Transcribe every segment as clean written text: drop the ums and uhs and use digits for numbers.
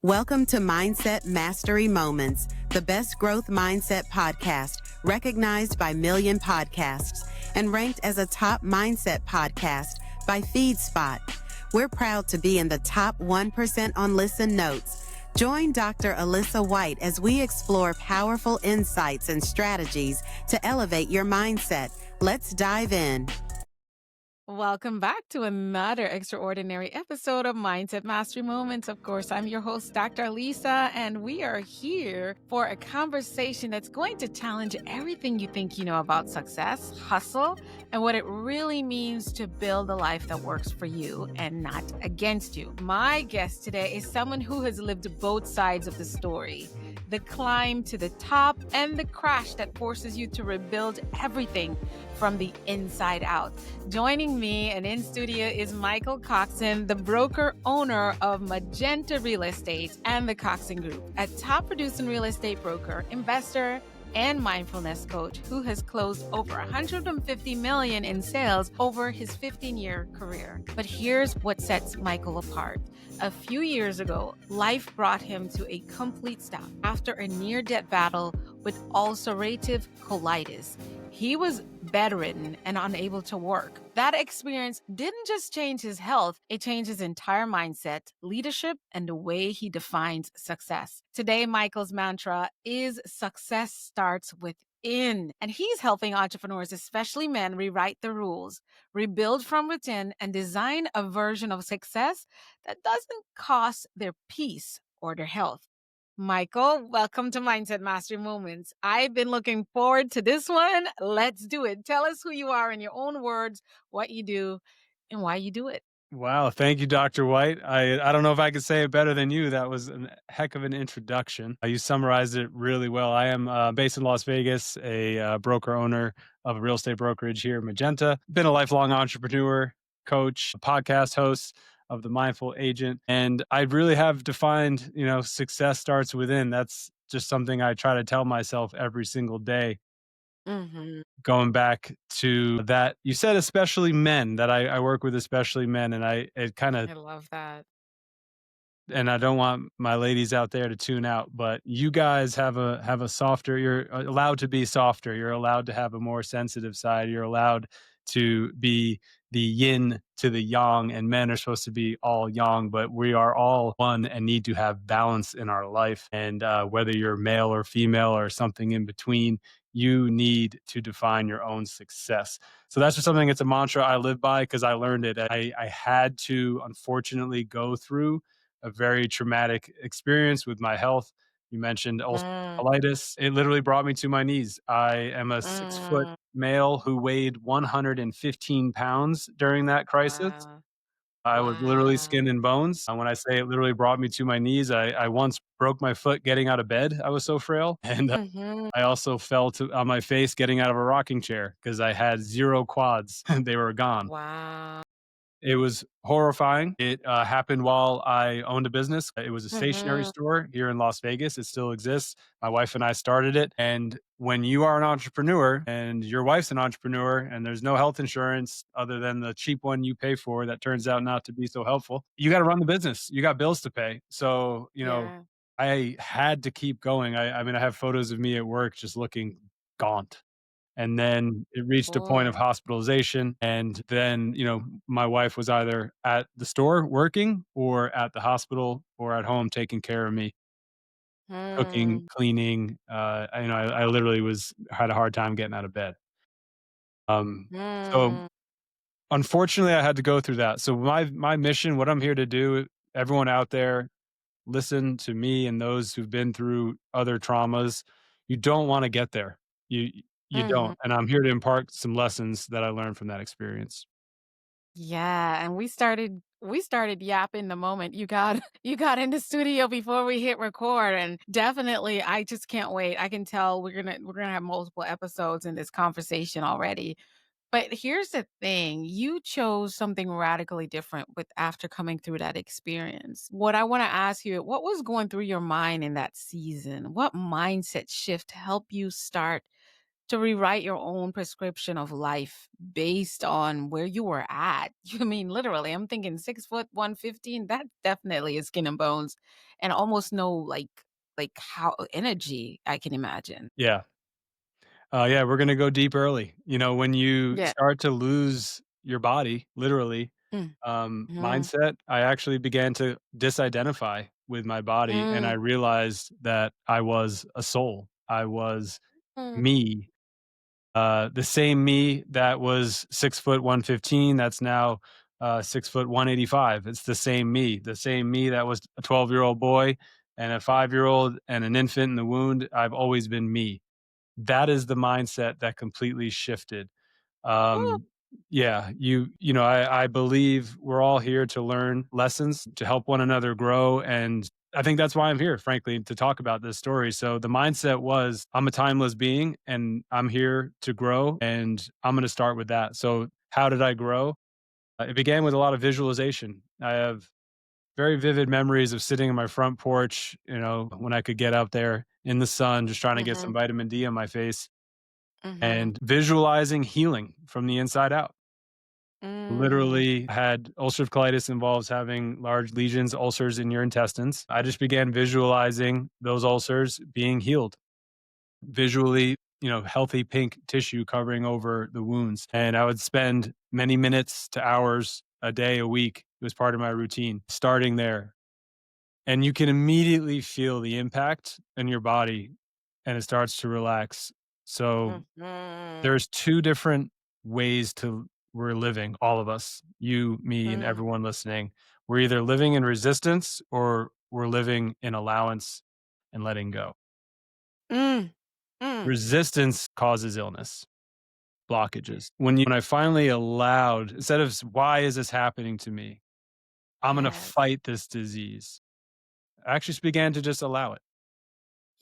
Welcome to Mindset Mastery Moments, the best growth mindset podcast recognized by Million Podcasts and ranked as a top mindset podcast by FeedSpot. We're proud to be in the top 1% on Listen Notes. Join Dr. Alisa Whyte as we explore powerful insights and strategies to elevate your mindset. Let's dive in. Welcome back to another extraordinary episode of Mindset Mastery Moments. Of course, I'm your host, Dr. Alisa, and we are here for a conversation that's going to challenge everything you think you know about success, hustle, and what it really means to build a life that works for you and not against you. My guest today is someone who has lived both sides of the story. The climb to the top and the crash that forces you to rebuild everything from the inside out. Joining me and in studio is Michael Coxen, the broker owner of Magenta Real Estate and the Coxen Group, a top producing real estate broker, investor, and mindfulness coach who has closed over $150 million in sales over his 15-year career. But here's what sets Michael apart. A few years ago, life brought him to a complete stop after a near-death battle with ulcerative colitis. He was bedridden and unable to work. That experience didn't just change his health, it changed his entire mindset, leadership, and the way he defines success. Today, Michael's mantra is success starts within, and he's helping entrepreneurs, especially men, rewrite the rules, rebuild from within, and design a version of success that doesn't cost their peace or their health. Michael, welcome to Mindset Mastery Moments. I've been looking forward to this one. Let's do it. Tell us who you are in your own words, what you do, and why you do it. Wow, thank you, Dr. White. I don't know if I could say it better than you. That was a heck of an introduction. You summarized it really well. I am based in Las Vegas, a broker owner of a real estate brokerage here in Magenta. Been a lifelong entrepreneur, coach, podcast host of the Mindful Agent, and I really have defined, success starts within. That's just something I try to tell myself every single day. Mm-hmm. Going back to that, you said especially men, that I work with especially men, and it kind of, I love that. and I don't want my ladies out there to tune out, but you guys have a softer, you're allowed to be softer, you're allowed to have a more sensitive side, you're allowed to be the yin to the yang, and men are supposed to be all yang, but we are all one and need to have balance in our life. And whether you're male or female or something in between, you need to define your own success. So that's just something, it's a mantra I live by because I learned it. I had to, unfortunately, go through a very traumatic experience with my health. You mentioned ulcerative Mm, colitis. It literally brought me to my knees. I am a 6 foot mm, male who weighed 115 pounds during that crisis. wow. I was literally Wow. skin and bones. And when I say it literally brought me to my knees, I once broke my foot getting out of bed. I was so frail. And Mm-hmm. I also fell on my face getting out of a rocking chair because I had zero quads and they were gone. Wow. It was horrifying. It happened while I owned a business. It was a stationery Mm-hmm. store here in Las Vegas. It still exists. My wife and I started it. And when you are an entrepreneur and your wife's an entrepreneur and there's no health insurance other than the cheap one you pay for that turns out not to be so helpful, you got to run the business. You got bills to pay. So, Yeah. I had to keep going. I mean, I have photos of me at work just looking gaunt. And then it reached a point of Boy. hospitalization. And then, my wife was either at the store working or at the hospital or at home taking care of me, cooking, Mm, cleaning. I literally had a hard time getting out of bed. So mm, unfortunately I had to go through that. So my mission, what I'm here to do, everyone out there, listen to me and those who've been through other traumas. You don't want to get there. You you mm. don't. And I'm here to impart some lessons that I learned from that experience. Yeah, and we started yapping the moment you got you got in the studio before we hit record, and definitely I just can't wait. I can tell we're gonna have multiple episodes in this conversation already. But here's the thing, you chose something radically different with after coming through that experience. What I want to ask you, what was going through your mind in that season? What mindset shift helped you start to rewrite your own prescription of life based on where you were at. You mean literally, I'm thinking 6 foot 115, that definitely is skin and bones and almost no like how energy I can imagine. Yeah. Yeah, we're gonna go deep early. When you Yeah. start to lose your body, literally, Mm, mhm, mindset, I actually began to disidentify with my body, and I mm, realized that I was a soul. I was mm, me, the same me that was 6 foot 115. That's now 6 foot 185. It's the same me that was a 12-year-old boy and a 5-year-old and an infant in the wound. I've always been me. That is the mindset that completely shifted. mm, Um, yeah, I believe we're all here to learn lessons, to help one another grow. And I think that's why I'm here, frankly, to talk about this story. So the mindset was I'm a timeless being and I'm here to grow. And I'm going to start with that. So, how did I grow? It began with a lot of visualization. I have very vivid memories of sitting on my front porch, when I could get out there in the sun, just trying to get some mhm, vitamin D on my face mhm, and visualizing healing from the inside out. mm, Literally had ulcerative colitis involves having large lesions, ulcers in your intestines. I just began visualizing those ulcers being healed. Visually, healthy pink tissue covering over the wounds. And I would spend many minutes to hours a day, a week. It was part of my routine, starting there. And you can immediately feel the impact in your body and it starts to relax. So mhm, there's 2 different ways to we're living, all of us, you, me, and mm, everyone listening. We're either living in resistance or we're living in allowance and letting go. mm, mm. Resistance causes illness, blockages. When I finally allowed, instead of "Why is this happening to me? I'm gonna Yes, fight this disease," I actually just began to just allow it,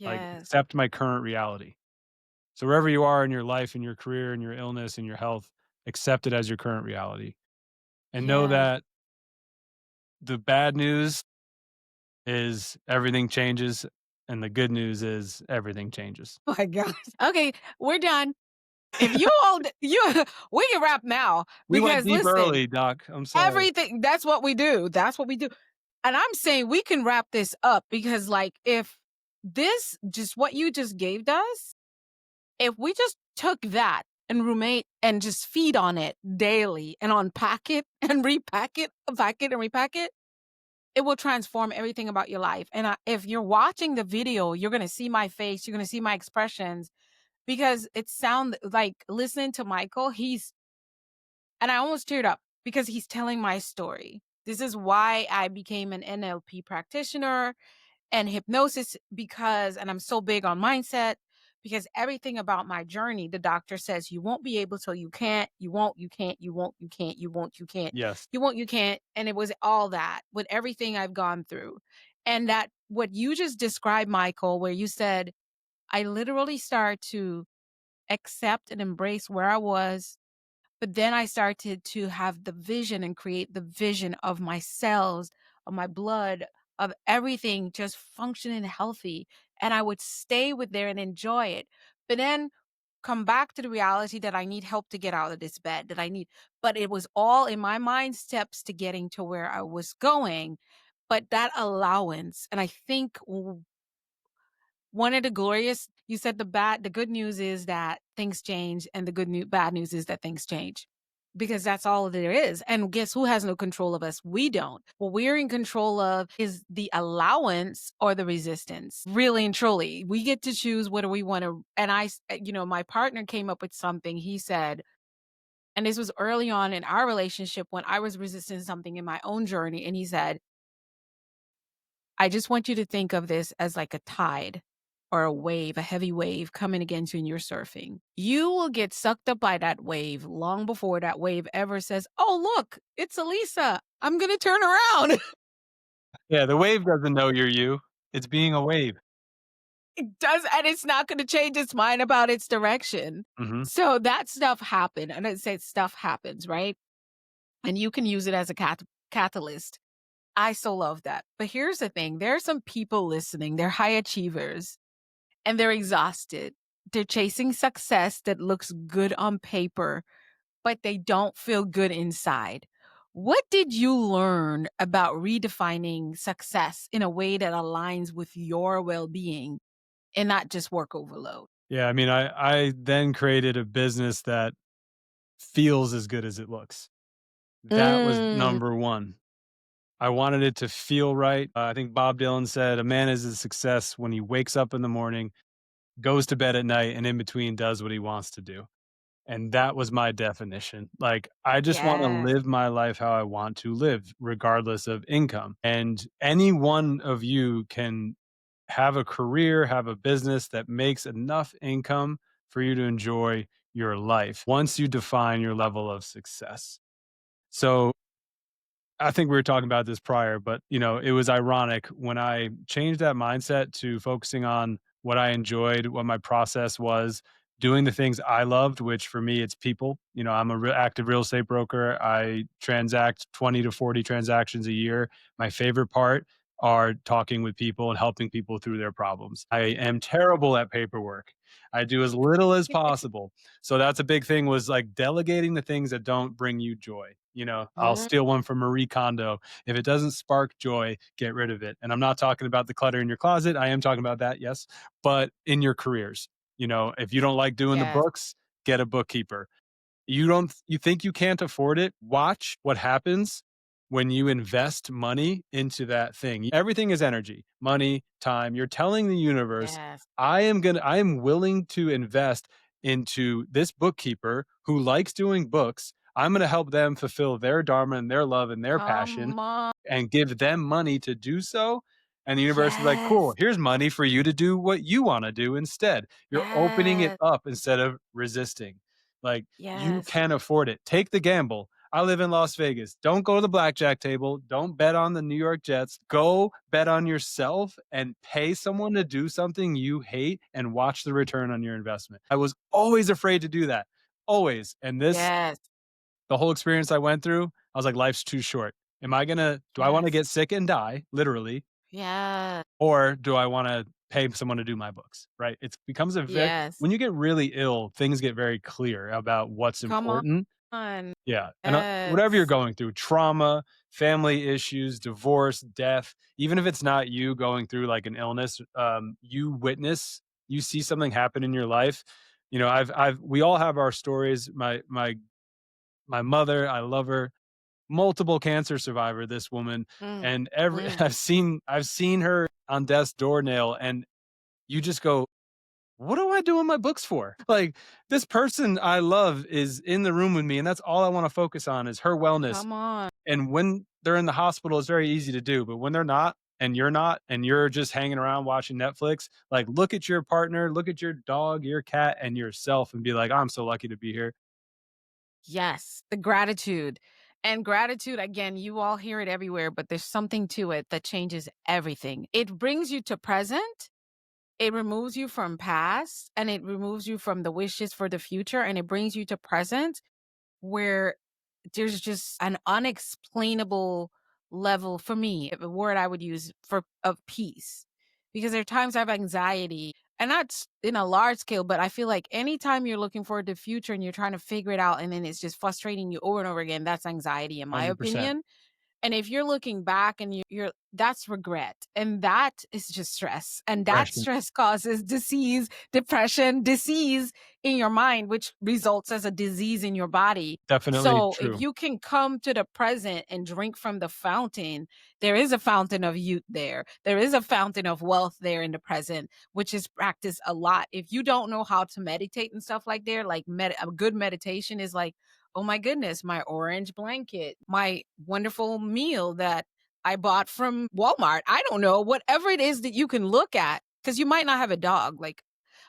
like, yes, accept my current reality. So wherever you are in your life, in your career, in your illness, in your health, accept it as your current reality. And know yes. that the bad news is everything changes, and the good news is everything changes. Oh my gosh. Okay, we're done. If you all you we can wrap now We went because deep listen, early, doc. I'm sorry. everything that's what we do. That's what we do. And I'm saying we can wrap this up because like if this just what you just gave us, if we just took that and rumate and just feed on it daily and unpack it and repack it, unpack it and repack it, it will transform everything about your life. And if you're watching the video, you're going to see my face, you're going to see my expressions because it sound like listening to Michael, and I almost teared up because he's telling my story. This is why I became an NLP practitioner and hypnosis because, and I'm so big on mindset because everything about my journey, the doctor says you won't be able to, you can't, you won't, you can't, you won't, you can't, you won't, you can't, Yes. you won't, you can't. And it was all that with everything I've gone through. And that what you just described, Michael, where you said, I literally started to accept and embrace where I was. But then I started to have the vision and create the vision of my cells, of my blood, of everything just functioning healthy. And I would stay with there and enjoy it. But then come back to the reality that I need help to get out of this bed, that I need, but it was all in my mind steps to getting to where I was going. But that allowance, and I think one of the glorious you said the good news is that things change and the bad news is that things change. Because that's all there is. And guess who has no control of us? We don't. What we're in control of is the allowance or the resistance. Really and truly. We get to choose whether we want to. And my partner came up with something. He said, and this was early on in our relationship when I was resisting something in my own journey. And he said, I just want you to think of this as like a tide or a wave, a heavy wave coming against you and you're surfing. You will get sucked up by that wave long before that wave ever says, oh, look, it's Alisa. I'm going to turn around. Yeah, the wave doesn't know you're you. It's being a wave. It does. And it's not going to change its mind about its direction. Mhm. So that stuff happened. And I say stuff happens, right? And you can use it as a catalyst. I so love that. But here's the thing there are some people listening, they're high achievers and they're exhausted. they're chasing success that looks good on paper, but they don't feel good inside. What did you learn about redefining success in a way that aligns with your well-being and not just work overload? Yeah, I mean, I then created a business that feels as good as it looks. That was Mm, number 1. I wanted it to feel right. I think Bob Dylan said, "A man is a success when he wakes up in the morning, goes to bed at night, and in between does what he wants to do." And that was my definition. Like, I just wanna yes, live my life how I want to live, regardless of income. And any one of you can have a career, have a business that makes enough income for you to enjoy your life once you define your level of success. So I think we were talking about this prior, but it was ironic when I changed that mindset to focusing on what I enjoyed, what my process was, doing the things I loved, which for me it's people. I'm a active real estate broker. I transact 20 to 40 transactions a year. My favorite part are talking with people and helping people through their problems. I am terrible at paperwork. I do as little as possible. So that's a big thing, was like delegating the things that don't bring you joy. I'll mm, steal one from Marie Kondo. If it doesn't spark joy, get rid of it. And I'm not talking about the clutter in your closet. I am talking about that, yes, but in your careers. If you don't like doing the yes, books, get a bookkeeper. You think you can't afford it? Watch what happens when you invest money into that thing. Everything is energy, money, time. You're telling the universe, yes, I am willing to invest into this bookkeeper who likes doing books. I'm going to help them fulfill their dharma and their love and their passion come on, and give them money to do so. And the universe is like, cool, yes, here's money for you to do what you want to do instead. You're opening it yes, up instead of resisting. Like, you yes, can afford it. Take the gamble. I live in Las Vegas. Don't go to the blackjack table. Don't bet on the New York Jets. Go bet on yourself and pay someone to do something you hate and watch the return on your investment. I was always afraid to do that. Always. And yes, the whole experience I went through, I was like, life's too short. Do I want to yes, get sick and die, literally, yes, or do I want to pay someone to do my books? Right. It becomes yes. when you get really ill, things get very clear about what's Come important. on. Yeah. And whatever you're Yes. going through, trauma, family issues, divorce, death, even if it's not you going through like an illness, you see something happen in your life. We all have our stories. My mother, I love her, multiple cancer survivor, this woman, Mm, and every mm. I've seen her on death's doornail, and you just go, "What am I doing my books for?" Like, this person I love is in the room with me, and that's all I wanna focus on is her wellness. Come on. And when they're in the hospital, it's very easy to do, but when they're not, and you're just hanging around watching Netflix, like, look at your partner, look at your dog, your cat, and yourself and be like, "I'm so lucky to be here." Yes, the gratitude. And gratitude, again, you all hear it everywhere, but there's something to it that changes everything. It brings you to present, it removes you from past, and it removes you from the wishes for the future, and it brings you to present where there's just an unexplainable level for me, a word I would use for of peace. Because there are times I have anxiety, and not in a large scale, but I feel like anytime you're looking forward to the future and you're trying to figure it out and then it's just frustrating you over and over again, that's anxiety in my 100%. opinion. And if you're looking back and you're that's regret, and that is just stress, and that Depression. stress causes disease, depression, disease in your mind, which results as a disease in your body. Definitely So if true. you can come to the present and drink from the fountain, there is a fountain of youth there. There is a fountain of wealth there in the present, which is practiced a lot. If you don't know how to meditate and stuff like there, like a good meditation is like, oh my goodness, my orange blanket, my wonderful meal that I bought from Walmart. I don't know, whatever it is that you can look at, because you might not have a dog. Like,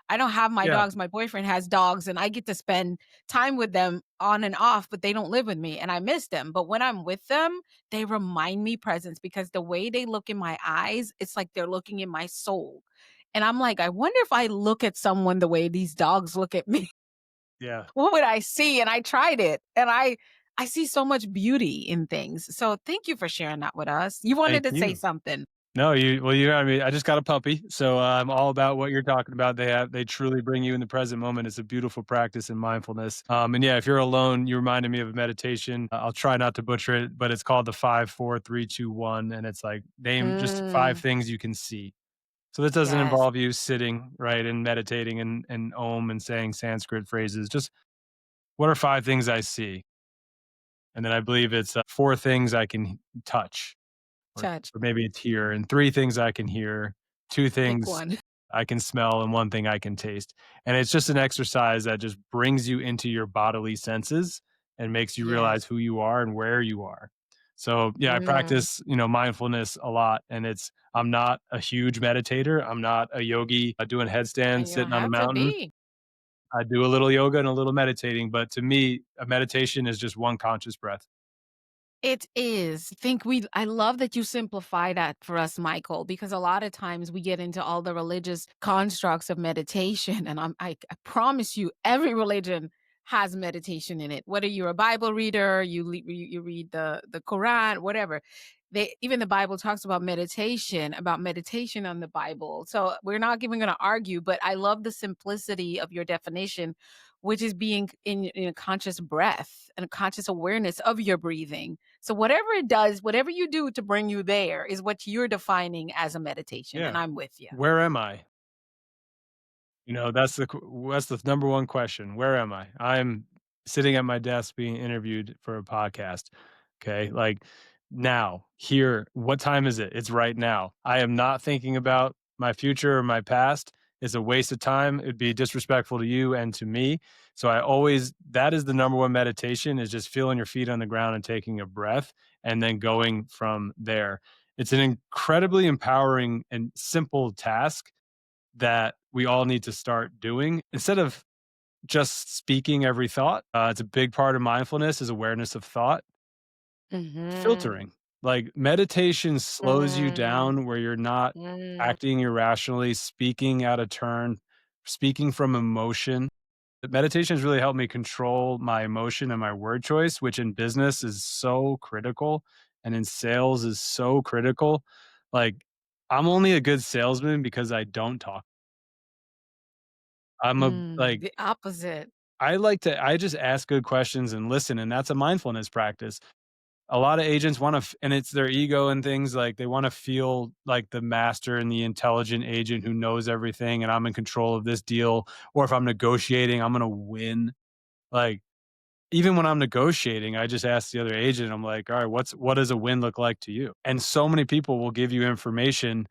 I don't have my Yeah. dogs. My boyfriend has dogs, and I get to spend time with them on and off, but they don't live with me, and I miss them. But when I'm with them, they remind me presence because the way they look in my eyes, it's like they're looking in my soul. And I'm like, I wonder if I look at someone the way these dogs look at me. Yeah. What would I see? And I tried it, and I see so much beauty in things. So thank you for sharing that with us. You wanted Thank to say you. something. No, you know what I mean? I just got a puppy, so I'm all about what you're talking about. They truly bring you in the present moment. It's a beautiful practice in mindfulness. And yeah, if you're alone, you reminded me of a meditation. I'll try not to butcher it, but it's called the 5 4 3 2 1, and it's like name just 5 Mm, things you can see. So this doesn't yes. involve you sitting, right, and meditating and om and saying Sanskrit phrases. Just what are 5 things I see? And then I believe it's 4 things I can touch, or Touch. or maybe it's hear, and 3 things I can hear, 2 Pick things one. I can smell, and 1 thing I can taste. And it's just an exercise that just brings you into your bodily senses and makes you realize Yes. who you are and where you are. So, yeah, I Mm, practice, mindfulness a lot, and I'm not a huge meditator. I'm not a yogi, doing headstands, and you don't sitting on a have to mountain. be. I do a little yoga and a little meditating, but to me, a meditation is just one conscious breath. It is. I love that you simplify that for us, Michael, because a lot of times we get into all the religious constructs of meditation. And I promise you, every religion has meditation in it. Whether you're a Bible reader, you read the Quran, whatever. Even the Bible talks about meditation on the Bible. So we're not even going to argue, but I love the simplicity of your definition, which is being in a conscious breath and a conscious awareness of your breathing. So whatever it does, whatever you do to bring you there is what you're defining as a meditation, and Yeah. I'm with you. Where am I? That's the number one question. Where am I? I'm sitting at my desk being interviewed for a podcast. Okay. Like now, here, what time is it? It's right now. I am not thinking about my future or my past. It's a waste of time. It'd be disrespectful to you and to me. So that is the number one meditation, is just feeling your feet on the ground and taking a breath and then going from there. It's an incredibly empowering and simple task that we all need to start doing instead of just speaking every thought. It's a big part of mindfulness is awareness of thought, Mhm. filtering. Like meditation slows you Mm, down where you're not mm. acting irrationally, speaking out of turn, speaking from emotion. Meditation has really helped me control my emotion and my word choice, which in business is so critical and in sales is so critical. Like I'm only a good salesman because I don't talk. I'm a like The opposite. I just ask good questions and listen, and that's a mindfulness practice. A lot of agents wanna f and it's their ego and things, like, they wanna feel like the master and the intelligent agent who knows everything, and I'm in control of this deal, or if I'm negotiating, I'm gonna win. Like, even when I'm negotiating, I just ask the other agent, I'm like, "Alright, what does a win look like to you?" And so many people will give you information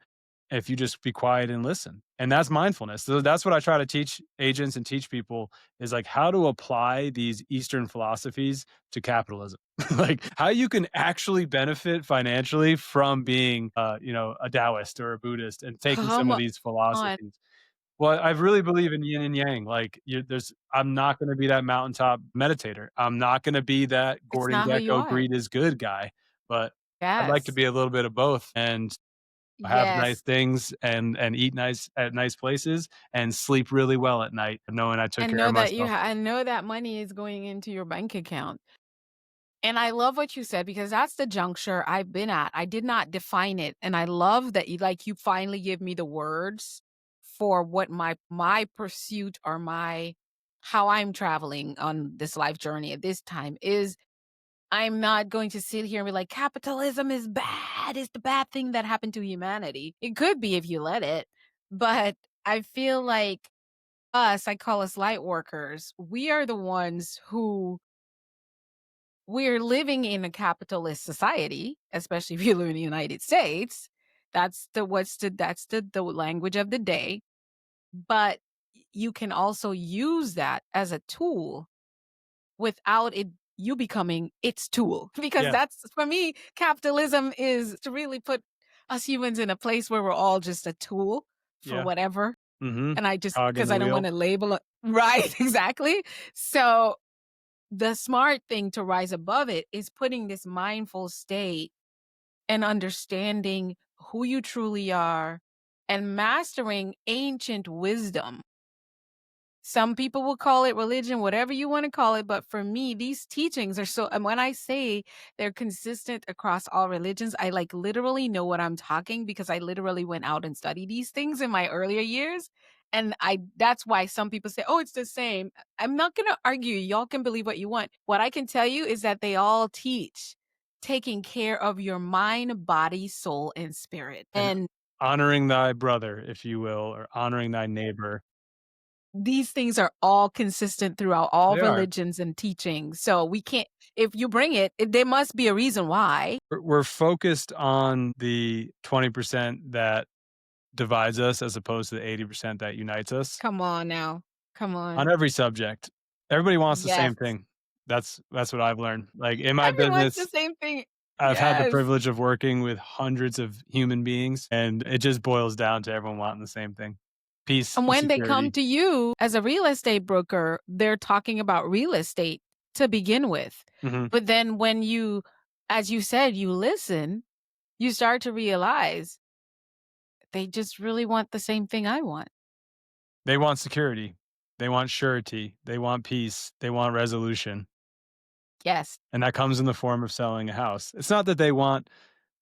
if you just be quiet and listen. And that's mindfulness. So that's what I try to teach agents and teach people is like how to apply these Eastern philosophies to capitalism. Like how you can actually benefit financially from being, a Taoist or a Buddhist and taking some of Come these on. philosophies. Well, I really believe in yin and yang. Like, I'm not going to be that mountaintop meditator. I'm not going to be that It's Gordon not who you Gekko are. greed is good guy, but I'd like to Yes. be a little bit of both and have nice Yes. things and eat nice at nice places and sleep really well at night, knowing I took And care know of that myself. and know that money is going into your bank account. And I love what you said because that's the juncture I've been at. I did not define it, and I love that you finally give me the words for what my pursuit or my how I'm traveling on this life journey at this time is. I'm not going to sit here and be like, capitalism is bad. It's the bad thing that happened to humanity. It could be if you let it. But I feel like I call us light workers. We are the ones who we're living in a capitalist society, especially if you live in the United States. That's the language of the day. But you can also use that as a tool without it you becoming its tool. Because Yeah, that's for me, capitalism is to really put us humans in a place where we're all just a tool for yeah, whatever. mhm. And I just Cog in because the I don't wheel. want to label it right, exactly. So the smart thing to rise above it is putting this mindful state and understanding who you truly are and mastering ancient wisdom Some people will call it religion, whatever you want to call it. But for me, these teachings are so, and when I say they're consistent across all religions, I like literally know what I'm talking because I literally went out and studied these things in my earlier years. And that's why some people say, oh, it's the same. I'm not going to argue. Y'all can believe what you want. What I can tell you is that they all teach taking care of your mind, body, soul, and spirit. And And honoring thy brother, if you will, or honoring thy neighbor. these things are all consistent throughout all They are. religions and teachings. So we can't, if you bring it, there must be a reason why. We're focused on the 20% that divides us as opposed to the 80% that unites us Come on now. Come on on. every subject. Everybody wants the Yes. same thing. That's what I've learned. Like in my Everyone's the business, same thing. I've had the Yes. privilege of working with hundreds of human beings, and it just boils down to everyone wanting the same thing. Peace And and when they come security. to you as a real estate broker, they're talking about real estate to begin with. Mhm. But then when you, as you said, you listen, you start to realize they just really want the same thing I want. They want security. They want surety. They want peace. They want resolution. Yes. And that comes in the form of selling a house. It's not that they want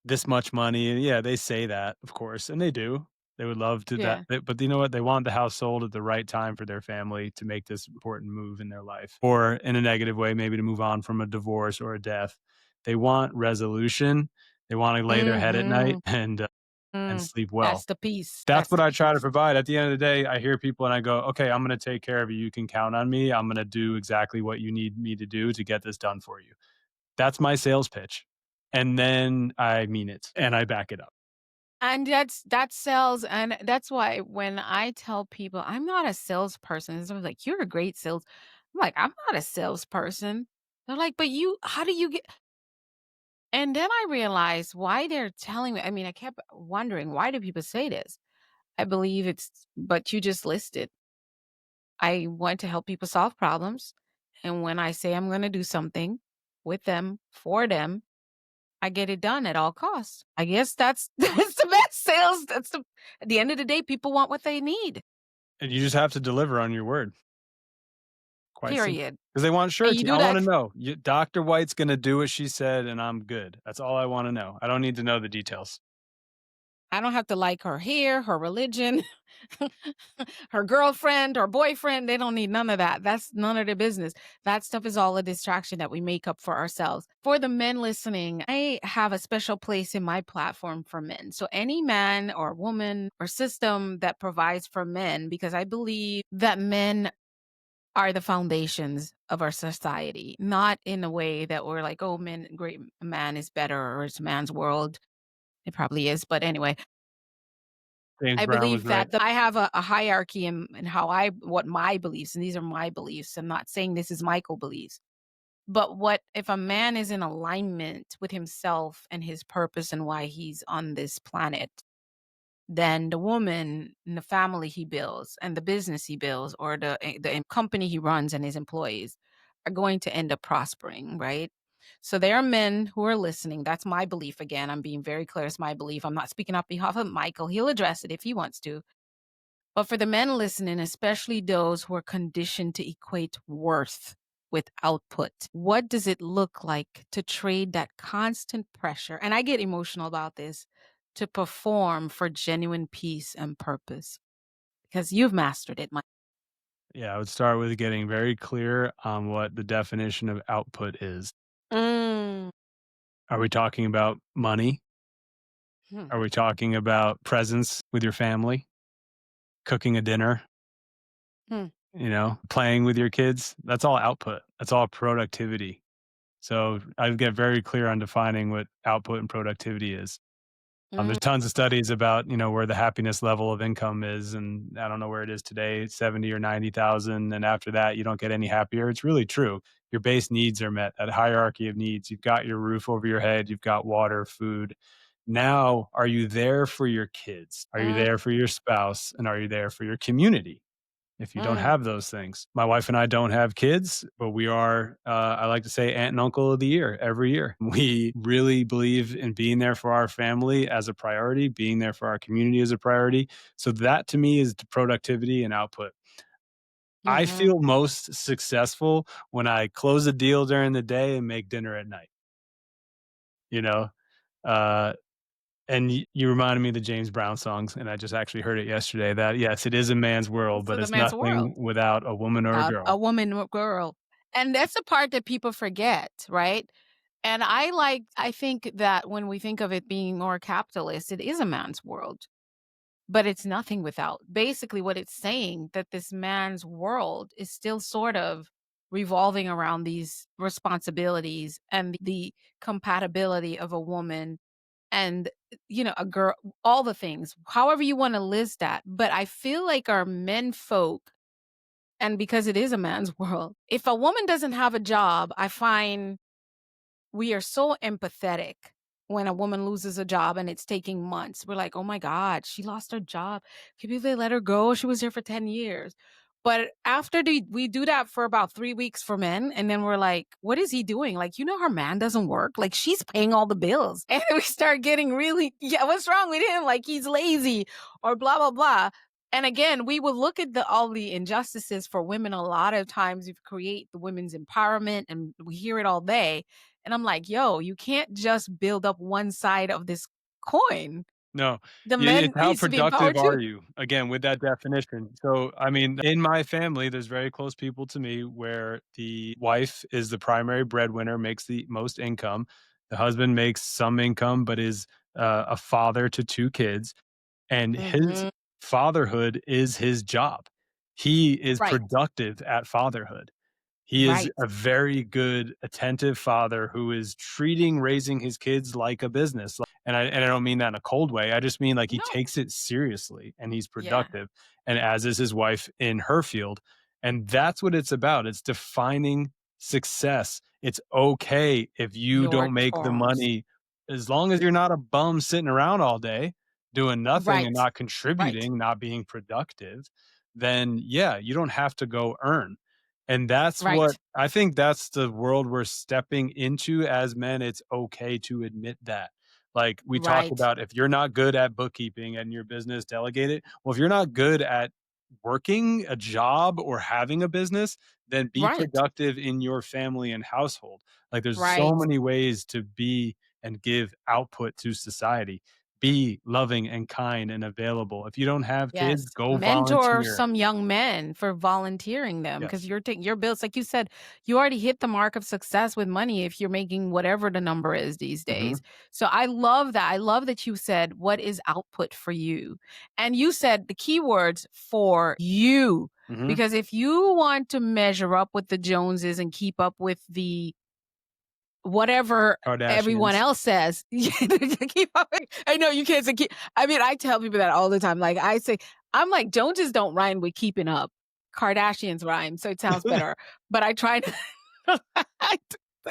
this much money. And yeah, they say that, of course, and they do. They would love to Yeah. but you know what? They want the house sold at the right time for their family to make this important move in their life, or in a negative way, maybe to move on from a divorce or a death. They want resolution. They want to lay their head at night Mhm. and Mm. sleep well. That's the piece. That's That's what the I try to piece. provide. At the end of the day, I hear people and I go, okay, I'm going to take care of you. You can count on me. I'm going to do exactly what you need me to do to get this done for you. That's my sales pitch. And then I mean it and I back it up. And that sells, and that's why when I tell people I'm not a salesperson, someone's like, "You're a great sales." I'm like, "I'm not a salesperson." They're like, "But you, how do you get?" And then I realized why they're telling me. I mean, I kept wondering why do people say this? I believe it's, but you just listed. I want to help people solve problems, and when I say I'm going to do something with them for them, I get it done at all costs. I guess that's that's the best sales. That's the At the end of the day, people want what they need. And you just have to deliver on your word. Quite simple. Period. Because they want And you surety. do I want that. to know Dr. White's going to do what she said and I'm good. That's all I want to know. I don't need to know the details. I don't have to like her hair, her religion, her girlfriend or boyfriend. They don't need none of that. That's none of their business. That stuff is all a distraction that we make up for ourselves. For the men listening, I have a special place in my platform for men. So any man or woman or system that provides for men, because I believe that men are the foundations of our society, not in a way that we're like, oh, man, great man is better or it's man's world. It probably is. But anyway, James I Brown was believe right. that I have a hierarchy in how what my beliefs, and these are my beliefs. I'm not saying this is Michael beliefs, but what if a man is in alignment with himself and his purpose and why he's on this planet, then the woman and the family he builds and the business he builds or the company he runs and his employees are going to end up prospering, right? So there are men who are listening. That's my belief. Again, I'm being very clear. It's my belief. I'm not speaking on behalf of Michael. He'll address it if he wants to. But for the men listening, especially those who are conditioned to equate worth with output, what does it look like to trade that constant pressure? And I get emotional about this, to perform for genuine peace and purpose because you've mastered it, Mike. Yeah, I would start with getting very clear on what the definition of output is. Mm. Are we talking about money? Hmm. Are we talking about presence with your family? Cooking a dinner? Hmm. Playing with your kids? That's all output. That's all productivity. So I'd get very clear on defining what output and productivity is. Mm. There's tons of studies about, where the happiness level of income is, and I don't know where it is today, 70 or 90,000. And after that, you don't get any happier. It's really true. Your base needs are met, that hierarchy of needs. You've got your roof over your head, you've got water, food. Now, are you there for your kids? Are you Mm. there for your spouse? And are you there for your community? If you don't Mm. have those things. My wife and I don't have kids, but we are, I like to say, aunt and uncle of the year every year. We really believe in being there for our family as a priority, being there for our community as a priority. So that to me is the productivity and output. I Mhm. feel most successful when I close a deal during the day and make dinner at night, you know? Uh, and you reminded me of the James Brown songs, and I just actually heard it yesterday that, yes, it is a man's world, So but the it's man's world nothing without a woman or a without a girl. woman or girl. And that's the part that people forget, right? And I think that when we think of it being more capitalist, it is a man's world, but it's nothing without. Basically, what it's saying that this man's world is still sort of revolving around these responsibilities and the compatibility of a woman and a girl, all the things, however you want to list that. But I feel like our men folk, and because it is a man's world, if a woman doesn't have a job, I find we are so empathetic when a woman loses a job and it's taking months. We're like, "Oh my god, she lost her job. Can you believe they let her go? She was here for 10 years." But after we do that for about 3 weeks for men, and then we're like, "What is he doing? Like, her man doesn't work. Like, she's paying all the bills." And we start getting really, "Yeah, what's wrong with him? Like, he's lazy or blah blah blah." And again, we will look at all the injustices for women. A lot of times we create the women's empowerment and we hear it all day, and I'm like, yo, you can't just build up one side of this coin. No, The it's men how needs to be productive empowered are too. you? Again, with that definition. So, I mean, in my family, there's very close people to me where the wife is the primary breadwinner, makes the most income. The husband makes some income, but is a father to 2 kids, and his Mhm. fatherhood is his job. He is Right, productive at fatherhood. He is right. a very good, attentive father who is treating raising his kids like a business. And I don't mean that in a cold way. I just mean like he No. takes it seriously and he's Yeah. productive, and as is his wife in her field. And that's what it's about. It's defining success. It's okay if you Your don't make the terms. money, as long as you're not a bum sitting around all day doing nothing and Right, not right, contributing, not being productive, then yeah, you don't have to go earn. And that's what right, I think that's the world we're stepping into as men. It's okay to admit that. Like we talk right, about, if you're not good at bookkeeping and your business, delegate it. Well, if you're not good at working a job or having a business, then be right, productive in your family and household. Like there's so right. many ways to be and give output to society. Be loving and kind and available. If you don't have kids, Yes. go Mentor volunteer. some young men for volunteering them because Yes. you're taking your bills. Like you said, you already hit the mark of success with money if you're making whatever the number is these Hmm. days. So I love that. I love that you said, what is output for you? And you said the key words for you. Hmm. Because if you want to measure up with the Joneses and keep up with the whatever everyone Kardashians. else says. Keep up. I know you can't say keep. I mean, I tell people that all the time. Like I say, I'm like, Joneses don't rhyme with keeping up. Kardashians rhyme, so it sounds better. But I try to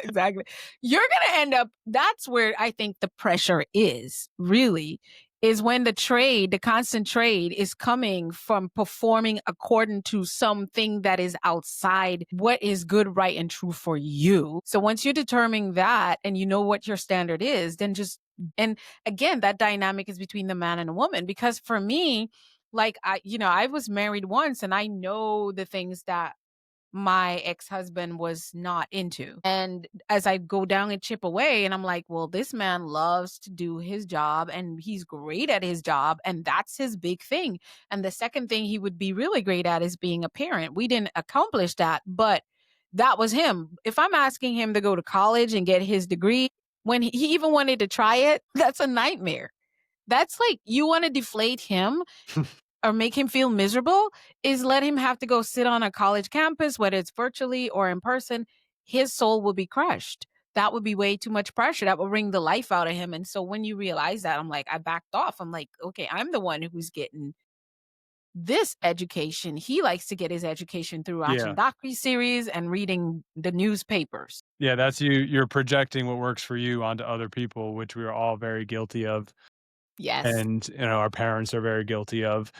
exactly. You're gonna end up that's where I think the pressure is, really, is when the constant trade is coming from performing according to something that is outside what is good, right, and true for you. So once you're determining that and you know what your standard is, then just and again, that dynamic is between the man and the woman. Because for me, like I was married once and I know the things that my ex-husband was not into. And as I go down and chip away, and I'm like, well, this man loves to do his job and he's great at his job. And that's his big thing. And the second thing he would be really great at is being a parent. We didn't accomplish that, but that was him. If I'm asking him to go to college and get his degree, when he even wanted to try it, that's a nightmare. That's like you want to deflate him or make him feel miserable is let him have to go sit on a college campus, whether it's virtually or in person. His soul will be crushed. That would be way too much pressure. That will wring the life out of him. And so when you realize that, I'm like, I backed off. I'm like, okay, I'm the one who's getting this education. He likes to get his education through watching Yeah. docu-series and reading the newspapers. Yeah, that's you're projecting what works for you onto other people, which we are all very guilty of, Yes. and, our parents are very guilty of.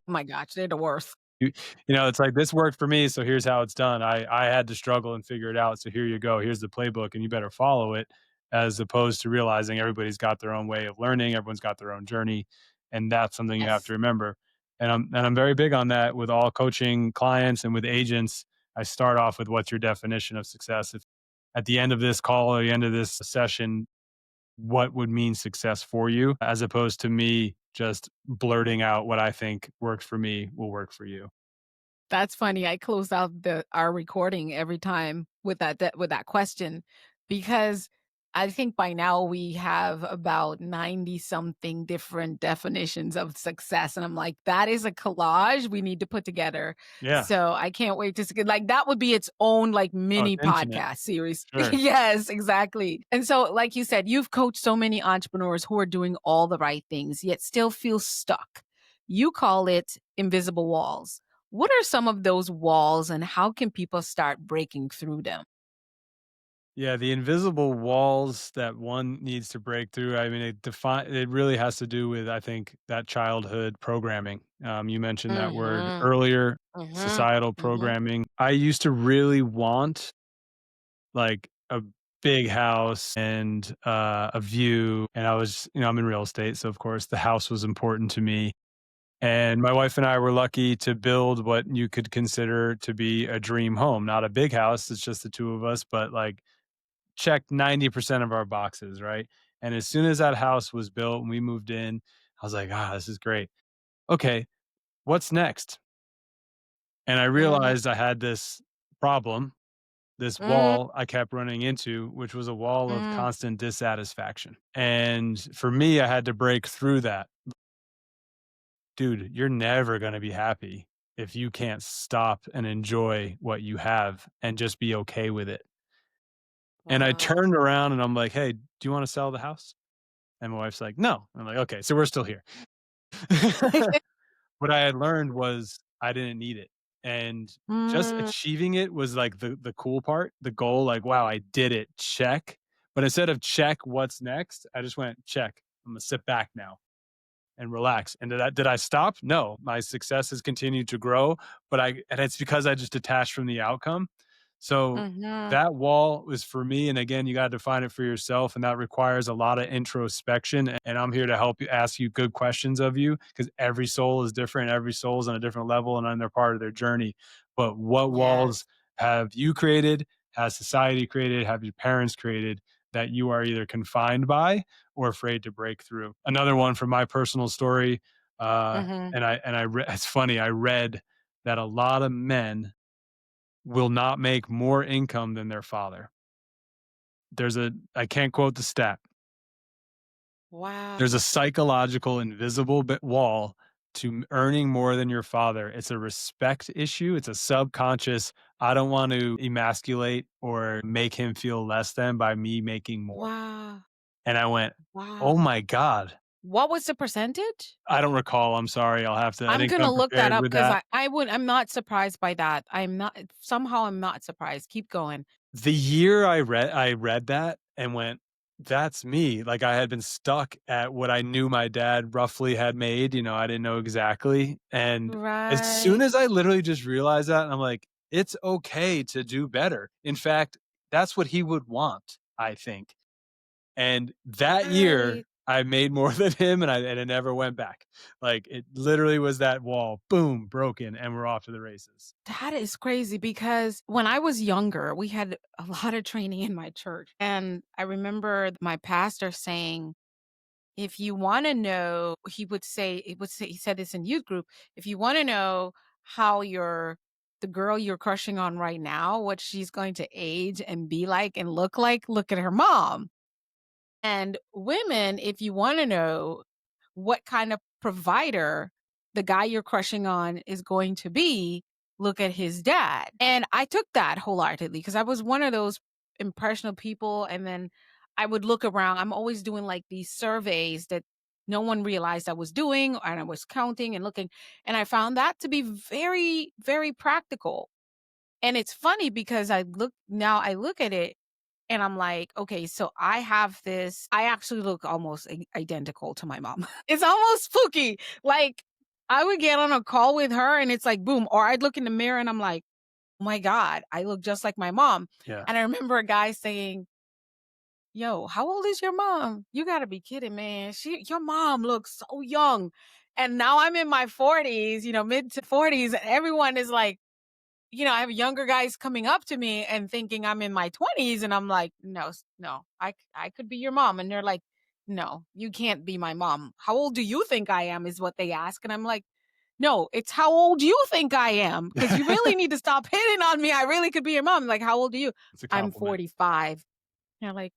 Oh my gosh, they're the worst. You it's like, "This worked for me, so here's how it's done. I had to struggle and figure it out, so here you go. Here's the playbook, and you better follow it," as opposed to realizing everybody's got their own way of learning, everyone's got their own journey, and that's something you have Yes. to remember. And I'm very big on that with all coaching clients and with agents. I start off with what's your definition of success. If at the end of this call or the end of this session, what would mean success for you, as opposed to me just blurting out what I think works for me will work for you. That's funny. I close out our recording every time with that question because I think by now we have about 90 something different definitions of success. And I'm like, that is a collage we need to put together. Yeah. So I can't wait to like that would be its own like Oh, mini it's infinite. podcast series. Sure. Yes, exactly. And so, like you said, you've coached so many entrepreneurs who are doing all the right things, yet still feel stuck. You call it invisible walls. What are some of those walls and how can people start breaking through them? Yeah, the invisible walls that one needs to break through. I mean, it really has to do with, I think, that childhood programming. You mentioned that word Mhm. earlier, Mhm. societal Mhm. programming. I used to really want like a big house and a view, and I'm in real estate, so of course the house was important to me. And my wife and I were lucky to build what you could consider to be a dream home. Not a big house, it's just the two of us, but like checked 90% of our boxes, right? And as soon as that house was built and we moved in, I was like, this is great. Okay, what's next? And I Mhm. realized I had this problem, this Mhm. wall I kept running into, which was a wall of Mhm. constant dissatisfaction. And for me, I had to break through that. Dude, you're never going to be happy if you can't stop and enjoy what you have and just be okay with it. And I Wow. turned around and I'm like, hey, do you want to sell the house? And my wife's like, no. I'm like, okay, so we're still here. What I had learned was I didn't need it. And just Mm. achieving it was like the cool part, the goal, like, wow, I did it, check. But instead of check, what's next? I just went, check. I'm gonna sit back now and relax. And did I stop? No. My success has continued to grow, and it's because I just detached from the outcome. So Mhm. that wall was for me. And again, you got to define it for yourself. And that requires a lot of introspection. And I'm here to help you, ask you good questions of you, because every soul is different. Every soul is on a different level and on their part of their journey. But what walls Yes. have you created? Has society created? Have your parents created that you are either confined by or afraid to break through? Another one from my personal story, Mhm. it's funny. I read that a lot of men will not make more income than their father. I can't quote the stat. Wow. There's a psychological invisible wall to earning more than your father. It's a respect issue. It's a subconscious. I don't want to emasculate or make him feel less than by me making more. Wow. And I went, oh Wow. my God. What was the percentage? I don't recall. I'm sorry. I I'm didn't gonna come look that prepared up with because that. I'm not surprised by that. I'm not surprised. Keep going. The year I read that and went, "That's me." Like, I had been stuck at what I knew my dad roughly had made, I didn't know exactly, and as soon Right. as I literally just realized that, I'm like, "It's okay to do better." In fact, that's what he would want, I think, and that year, Right. I made more than him, and it never went back. Like, it literally was that wall, boom, broken, and we're off to the races. That is crazy because when I was younger, we had a lot of training in my church. And I remember my pastor saying, if you want to know, he said this in youth group, if you want to know how the girl you're crushing on right now, what she's going to age and be like and look like, look at her mom. And women, if you want to know what kind of provider the guy you're crushing on is going to be, look at his dad. And I took that wholeheartedly because I was one of those impressionable people. And then I would look around. I'm always doing like these surveys that no one realized I was doing, and I was counting and looking. And I found that to be very, very practical. And it's funny because I look at it and I'm like, okay, so I actually look almost identical to my mom. It's almost spooky. Like, I would get on a call with her and it's like, boom. Or I'd look in the mirror and I'm like, oh my God, I look just like my mom. Yeah. And I remember a guy saying, yo, how old is your mom? You gotta be kidding, man. Your mom looks so young. And now I'm in my 40s, mid to 40s, and everyone is like, I have younger guys coming up to me and thinking I'm in my 20s, and I'm like, no, no, I could be your mom. And they're like, no, you can't be my mom. How old do you think I am? Is what they ask. And I'm like, no, it's how old you think I am. Because you really need to stop hitting on me. I really could be your mom. Like, how old are you? It's a I'm compliment. 45. They're like,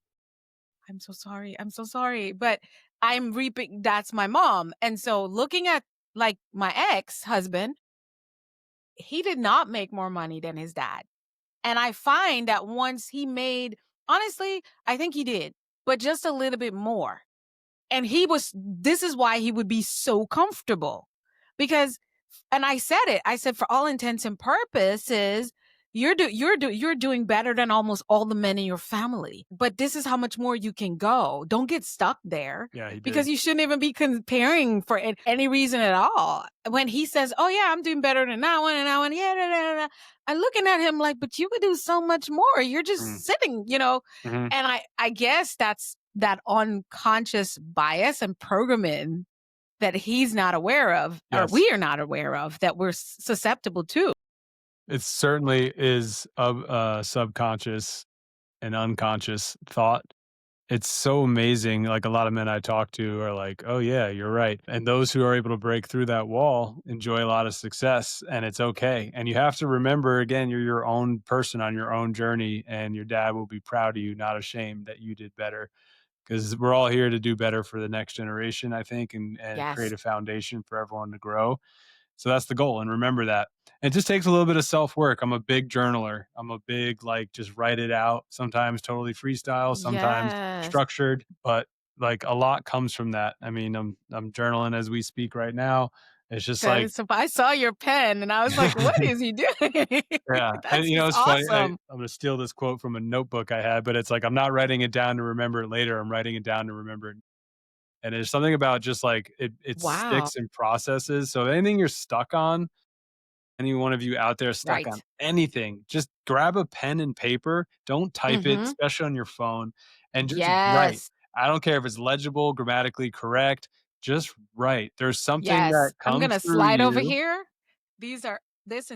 I'm so sorry. I'm so sorry. But I'm reaping that's my mom. And so looking at like my ex-husband, he did not make more money than his dad. And I find that once he made, honestly, I think he did, but just a little bit more. And this is why he would be so comfortable because, and I said it, I said, for all intents and purposes, you're doing better than almost all the men in your family. But this is how much more you can go. Don't get stuck there Yeah, he did. because you shouldn't even be comparing for any reason at all. When he says, "Oh yeah, I'm doing better than that one and that one," yeah, da, da, da, da, I'm looking at him like, "But you could do so much more. You're Mm. just sitting." Mhm. And I guess that's that unconscious bias and programming that he's not aware of, or Yes. we are not aware of, that we're susceptible to. It certainly is a subconscious and unconscious thought. It's so amazing. Like a lot of men I talk to are like, "Oh yeah, you're right." And those who are able to break through that wall enjoy a lot of success, and it's okay. And you have to remember again, you're your own person on your own journey, and your dad will be proud of you, not ashamed that you did better. Because we're all here to do better for the next generation, I think, and create Yes. a foundation for everyone to grow. So that's the goal, and remember that. It just takes a little bit of self-work. I'm a big journaler. I'm a big, like, just write it out, sometimes totally freestyle, sometimes Yes. structured, but, like, a lot comes from that. I mean, I'm journaling as we speak right now. It's just That like is so I saw your pen and I was like, "What is he doing?" yeah, and, That's you know, just it's funny, awesome. I'm gonna steal this quote from a notebook I had, but it's like, I'm not writing it down to remember it later, I'm writing it down to remember it. And there's something about just, like, it Wow. sticks in processes, so anything you're stuck on, any one of you out there stuck on Right. anything, just grab a pen and paper, don't type it, Mhm. especially on your phone, and just write. Yes. I don't care if it's legible, grammatically correct, just write. There's something that Yes. I'm comes gonna through slide over you. here. These are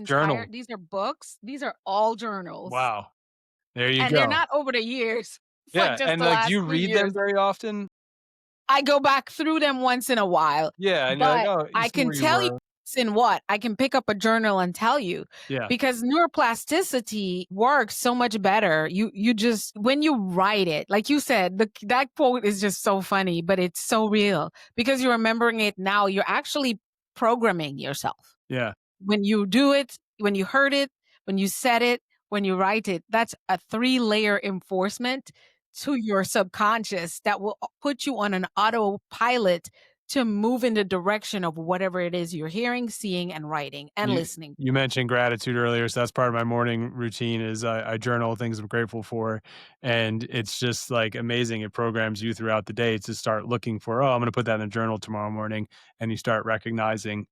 Journal. these are books. These are all journals. Wow, there you And they're go. not over the years. It's like Yeah, just and, the like, do last you 3 read them years. very often? I go back through them once in a while, Yeah, and you're like, but "Oh, you I see can where you tell you were." what's in what. I can pick up a journal and tell you Yeah, because neuroplasticity works so much better. You just when you write it, like you said, that quote is just so funny, but it's so real because you're remembering it now. You're actually programming yourself. yeah. When you do it, when you heard it, when you said it, when you write it, that's a 3-layer enforcement to your subconscious that will put you on an autopilot to move in the direction of whatever it is you're hearing, seeing, and writing and You listening. you mentioned gratitude earlier, so that's part of my morning routine is I journal things I'm grateful for, and it's just, like, amazing. It programs you throughout the day to start looking for, "Oh, I'm gonna put that in a journal tomorrow morning," and you start recognizing,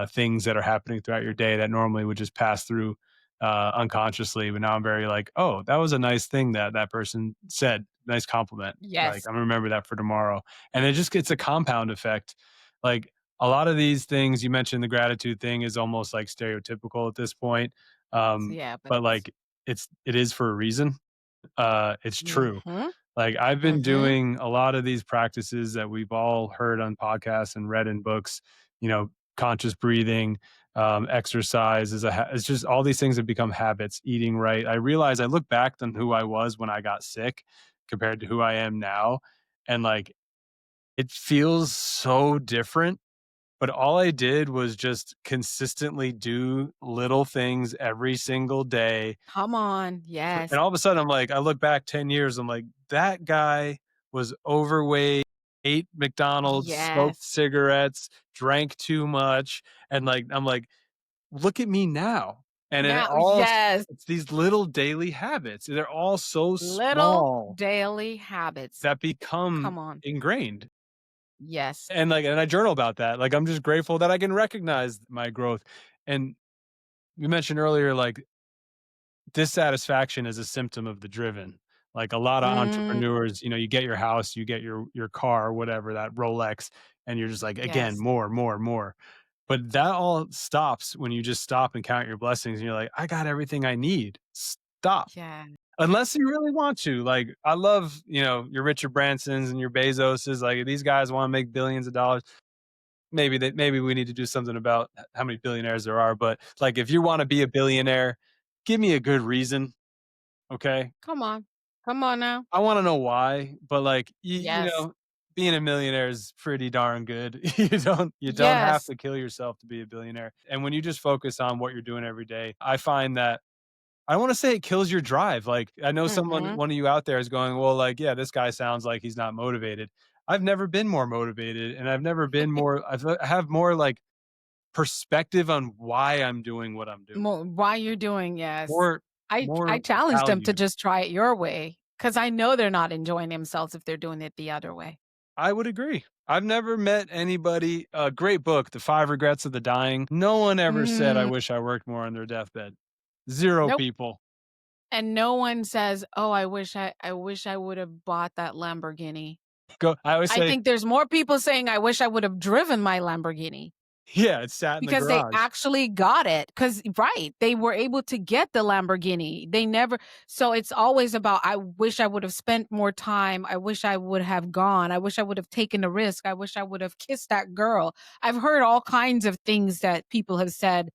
things that are happening throughout your day that normally would just pass through, unconsciously, but now I'm very like, "Oh, that was a nice thing that that person said, nice compliment." Like, Yes. I'm gonna remember that for tomorrow, and it just gets a compound effect. Like, a lot of these things you mentioned the gratitude thing is almost like stereotypical at this point. Yeah, but But it's like it is for a reason. It's true. mhm, Like I've been mhm. doing a lot of these practices that we've all heard on podcasts and read in books, conscious breathing, exercise it's just all these things have become habits, eating right. I realize I look back on who I was when I got sick compared to who I am now. And like it feels so different, but all I did was just consistently do little things every single day. Come on. And Yes. all of a sudden, I'm like, I look back 10 years, I'm like, that guy was overweight, ate McDonald's, smoked Yes. cigarettes, drank too much. And like, I'm like, look at me now. And Now yes. it's these little daily habits. They're all so Little small daily habits. that become Come on. ingrained. Yes. And I journal about that. Like, I'm just grateful that I can recognize my growth. And you mentioned earlier, like, dissatisfaction is a symptom of the driven. Like a lot of Mm, entrepreneurs, you get your house, you get your car, whatever, that Rolex, and you're just like, again, yes. more, more, more. But that all stops when you just stop and count your blessings and you're like, I got everything I need. Stop. Yeah. Unless you really want to. Like, I love, your Richard Bransons and your Bezoses. Like, these guys want to make billions of dollars. Maybe we need to do something about how many billionaires there are. But like, if you want to be a billionaire, give me a good reason. Okay. Come on. Come on now. I want to know why, but like, Yes. being a millionaire is pretty darn good. You don't have Yes. to kill yourself to be a billionaire. And when you just focus on what you're doing every day, I find that I don't wanna say it kills your drive. Like, I know Mhm. one of you out there is going, "Well, like, yeah, this guy sounds like he's not motivated." I've never been more motivated, and I've never been more I have more, like, perspective on why I'm doing what I'm doing. Why you're doing, yes. More I more challenged them to value. just try it your way because I know they're not enjoying themselves if they're doing it the other way. I would agree. I've never met anybody great book, The 5 Regrets of the Dying. No one ever said, "I Mm, wish I worked more on their deathbed." 0 nope. people. And no one says, "Oh, I wish I would have bought that Lamborghini." I always I say, think there's more people saying, "I wish I would have driven my Lamborghini." "Yeah, it sat in the Because they garage." actually got it. Because right, they were able to get the Lamborghini. They never so it's always about, "I wish I would have spent more time. I wish I would have gone. I wish I would have taken the risk. I wish I would have kissed that girl." I've heard all kinds of things that people have said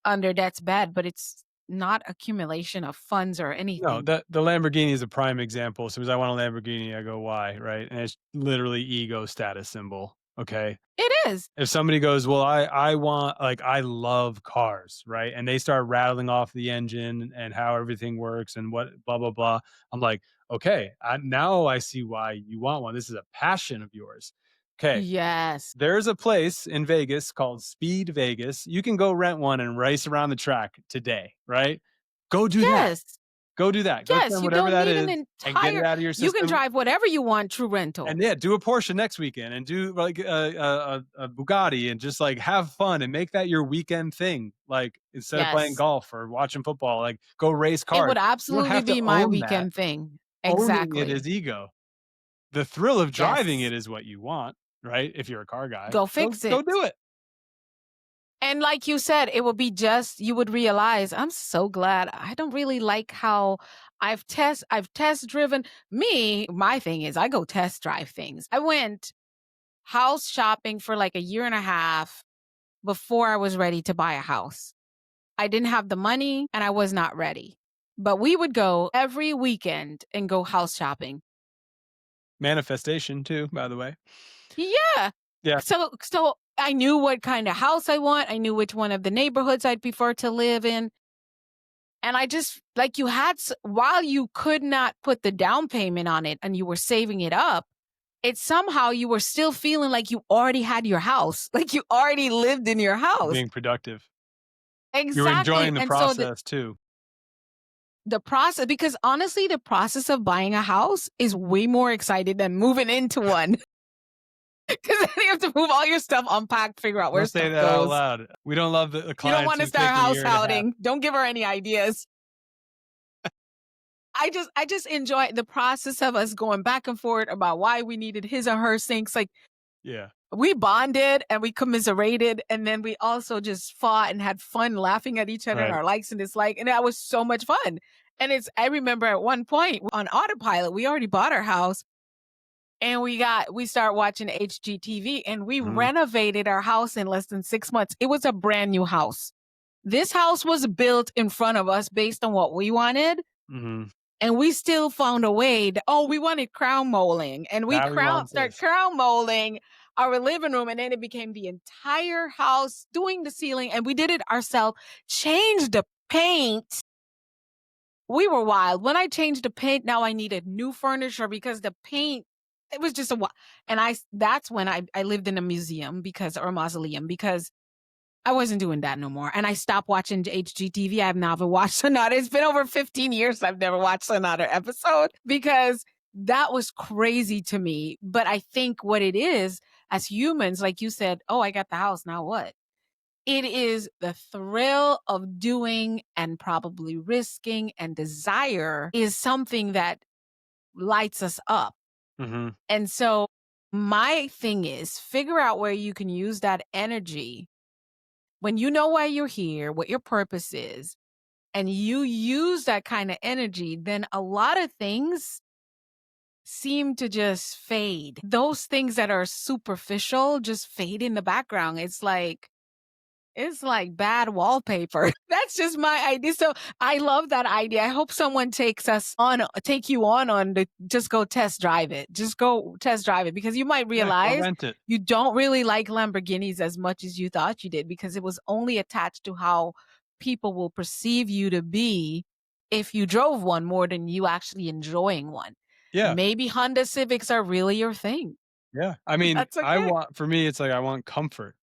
under that's bad, but it's not accumulation of funds or No, anything. the Lamborghini is a prime example. As soon as I want a Lamborghini, I go, "Why?" Right? And it's literally ego status symbol, okay? It is. If somebody goes, "Well, I want like, I love cars," right? And they start rattling off the engine and how everything works and what blah, blah, blah. I'm like, "Okay, now I see why you want one. This is a passion of yours." Okay. Yes. There's a place in Vegas called Speed Vegas. You can go rent one and race around the track today, right? Go do that. Yes. Go do that. Go Yes, spend you whatever don't that need an is and get it entire out of your you can system. drive whatever you want through rental. And yeah, do a Porsche next weekend and do like a Bugatti and just like have fun and make that your weekend thing. Like instead of playing Yes. golf or watching football, like go race It cars. would You don't absolutely have to be my own that. weekend thing. Owning it Exactly. is ego. The thrill of driving Yes. it is what you want, right? If you're a car guy, Go go fix go it. do it. And like you said, it would be just you would realize, I'm so glad I don't really like how I've test driven my thing is I go test drive things. I went house shopping for like a year and a half before I was ready to buy a house. I didn't have the money and I was not ready. But we would go every weekend and go house shopping. Manifestation too, by the way. Yeah. Yeah. So I knew what kind of house I want. I knew which one of the neighborhoods I'd prefer to live in. And I just like while you could not put the down payment on it and you were saving it up, it's somehow you were still feeling like you already had your house, like you already lived in your house. Being productive. You're Exactly. enjoying the And so process too. the process, because honestly, the process of buying a house is way more exciting than moving into one. Because then you have to move all your stuff, unpack, figure out where Don't say stuff that out goes. loud. We don't love the You don't clients want to who start take a house year and a half. outing. Don't give her any ideas. I just enjoy the process of us going back and forth about why we needed his or her sinks. Like Yeah. we bonded and we commiserated, and then we also just fought and had fun laughing at each other and Right. our likes and dislikes, and that was so much fun. And I remember at one point on autopilot, we already bought our house, and we start watching HGTV, and we Mhm. renovated our house in less than 6 months. It was a brand new house. This house was built in front of us based on what we wanted. Mhm. And we still found a way we wanted crown molding, and we Now we want start this. crown molding our living room, and then it became the entire house, doing the ceiling, and we did it ourselves, changed the paint. We were wild. When I changed the paint, now I needed new furniture because the paint, it was just and that's when I lived in a museum or a mausoleum because I wasn't doing that no more. And I stopped watching HGTV. I've never watched another. It's been over 15 years. I've never watched another episode because that was crazy to me. But I think what it is as humans, like you said, oh, I got the house. Now what? It is the thrill of doing and probably risking, and desire is something that lights us up. Mhm. And so my thing is figure out where you can use that energy when you know why you're here, what your purpose is, and you use that kind of energy, then a lot of things seem to just fade. Those things that are superficial just fade in the background. It's like bad wallpaper. That's just my idea. So I love that idea. I hope someone take you on to just go test drive it. Just go test drive it because you might Yeah, go realize rent it. you don't really like Lamborghinis as much as you thought you did because it was only attached to how people will perceive you to be if you drove one more than you actually enjoying one. Yeah, Maybe Honda Civics are really your thing. yeah. I mean, That's okay. for me, it's like I want comfort,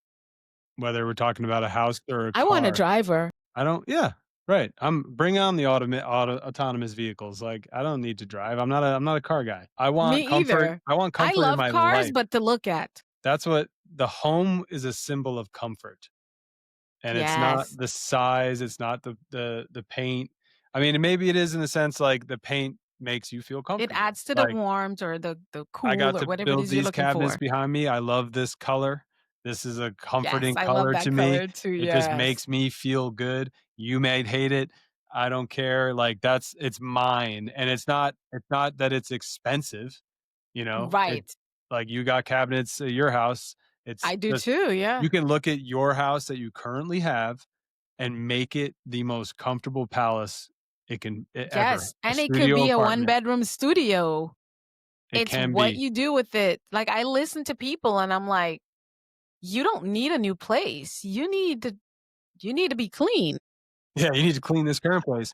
whether we're talking about a house or a I want a car. driver. I don't yeah, right. Bring on the autonomous vehicles, like, I don't need to drive. I'm not a car guy. I want Me comfort either. I want I comfort in love my cars, life. but to look at. That's what the home is, a symbol of comfort, and it's not Yes. the size, it's not the paint. I mean, maybe it is in the sense, like, the paint makes you feel It comfortable. adds to the Like, warmth or the I cool got or to whatever it build is you're these looking cabinets for. behind me. I love this color. This is a Yes, comforting I love color that to me. color too, It just yes. makes me feel good. You may hate it. I don't care. Like, it's mine. And it's not that it's expensive, you know? It Right. like, you got cabinets at your house. It's I do just too, yeah. you can look at your house that you currently have and make it the most comfortable palace ever. Yes, A and it could studio be a apartment. one-bedroom studio. It It's can what be. you do with it. Like, I listen to people and I'm like, "You don't need a new place. You need to be clean." Yeah, you need to clean this current place.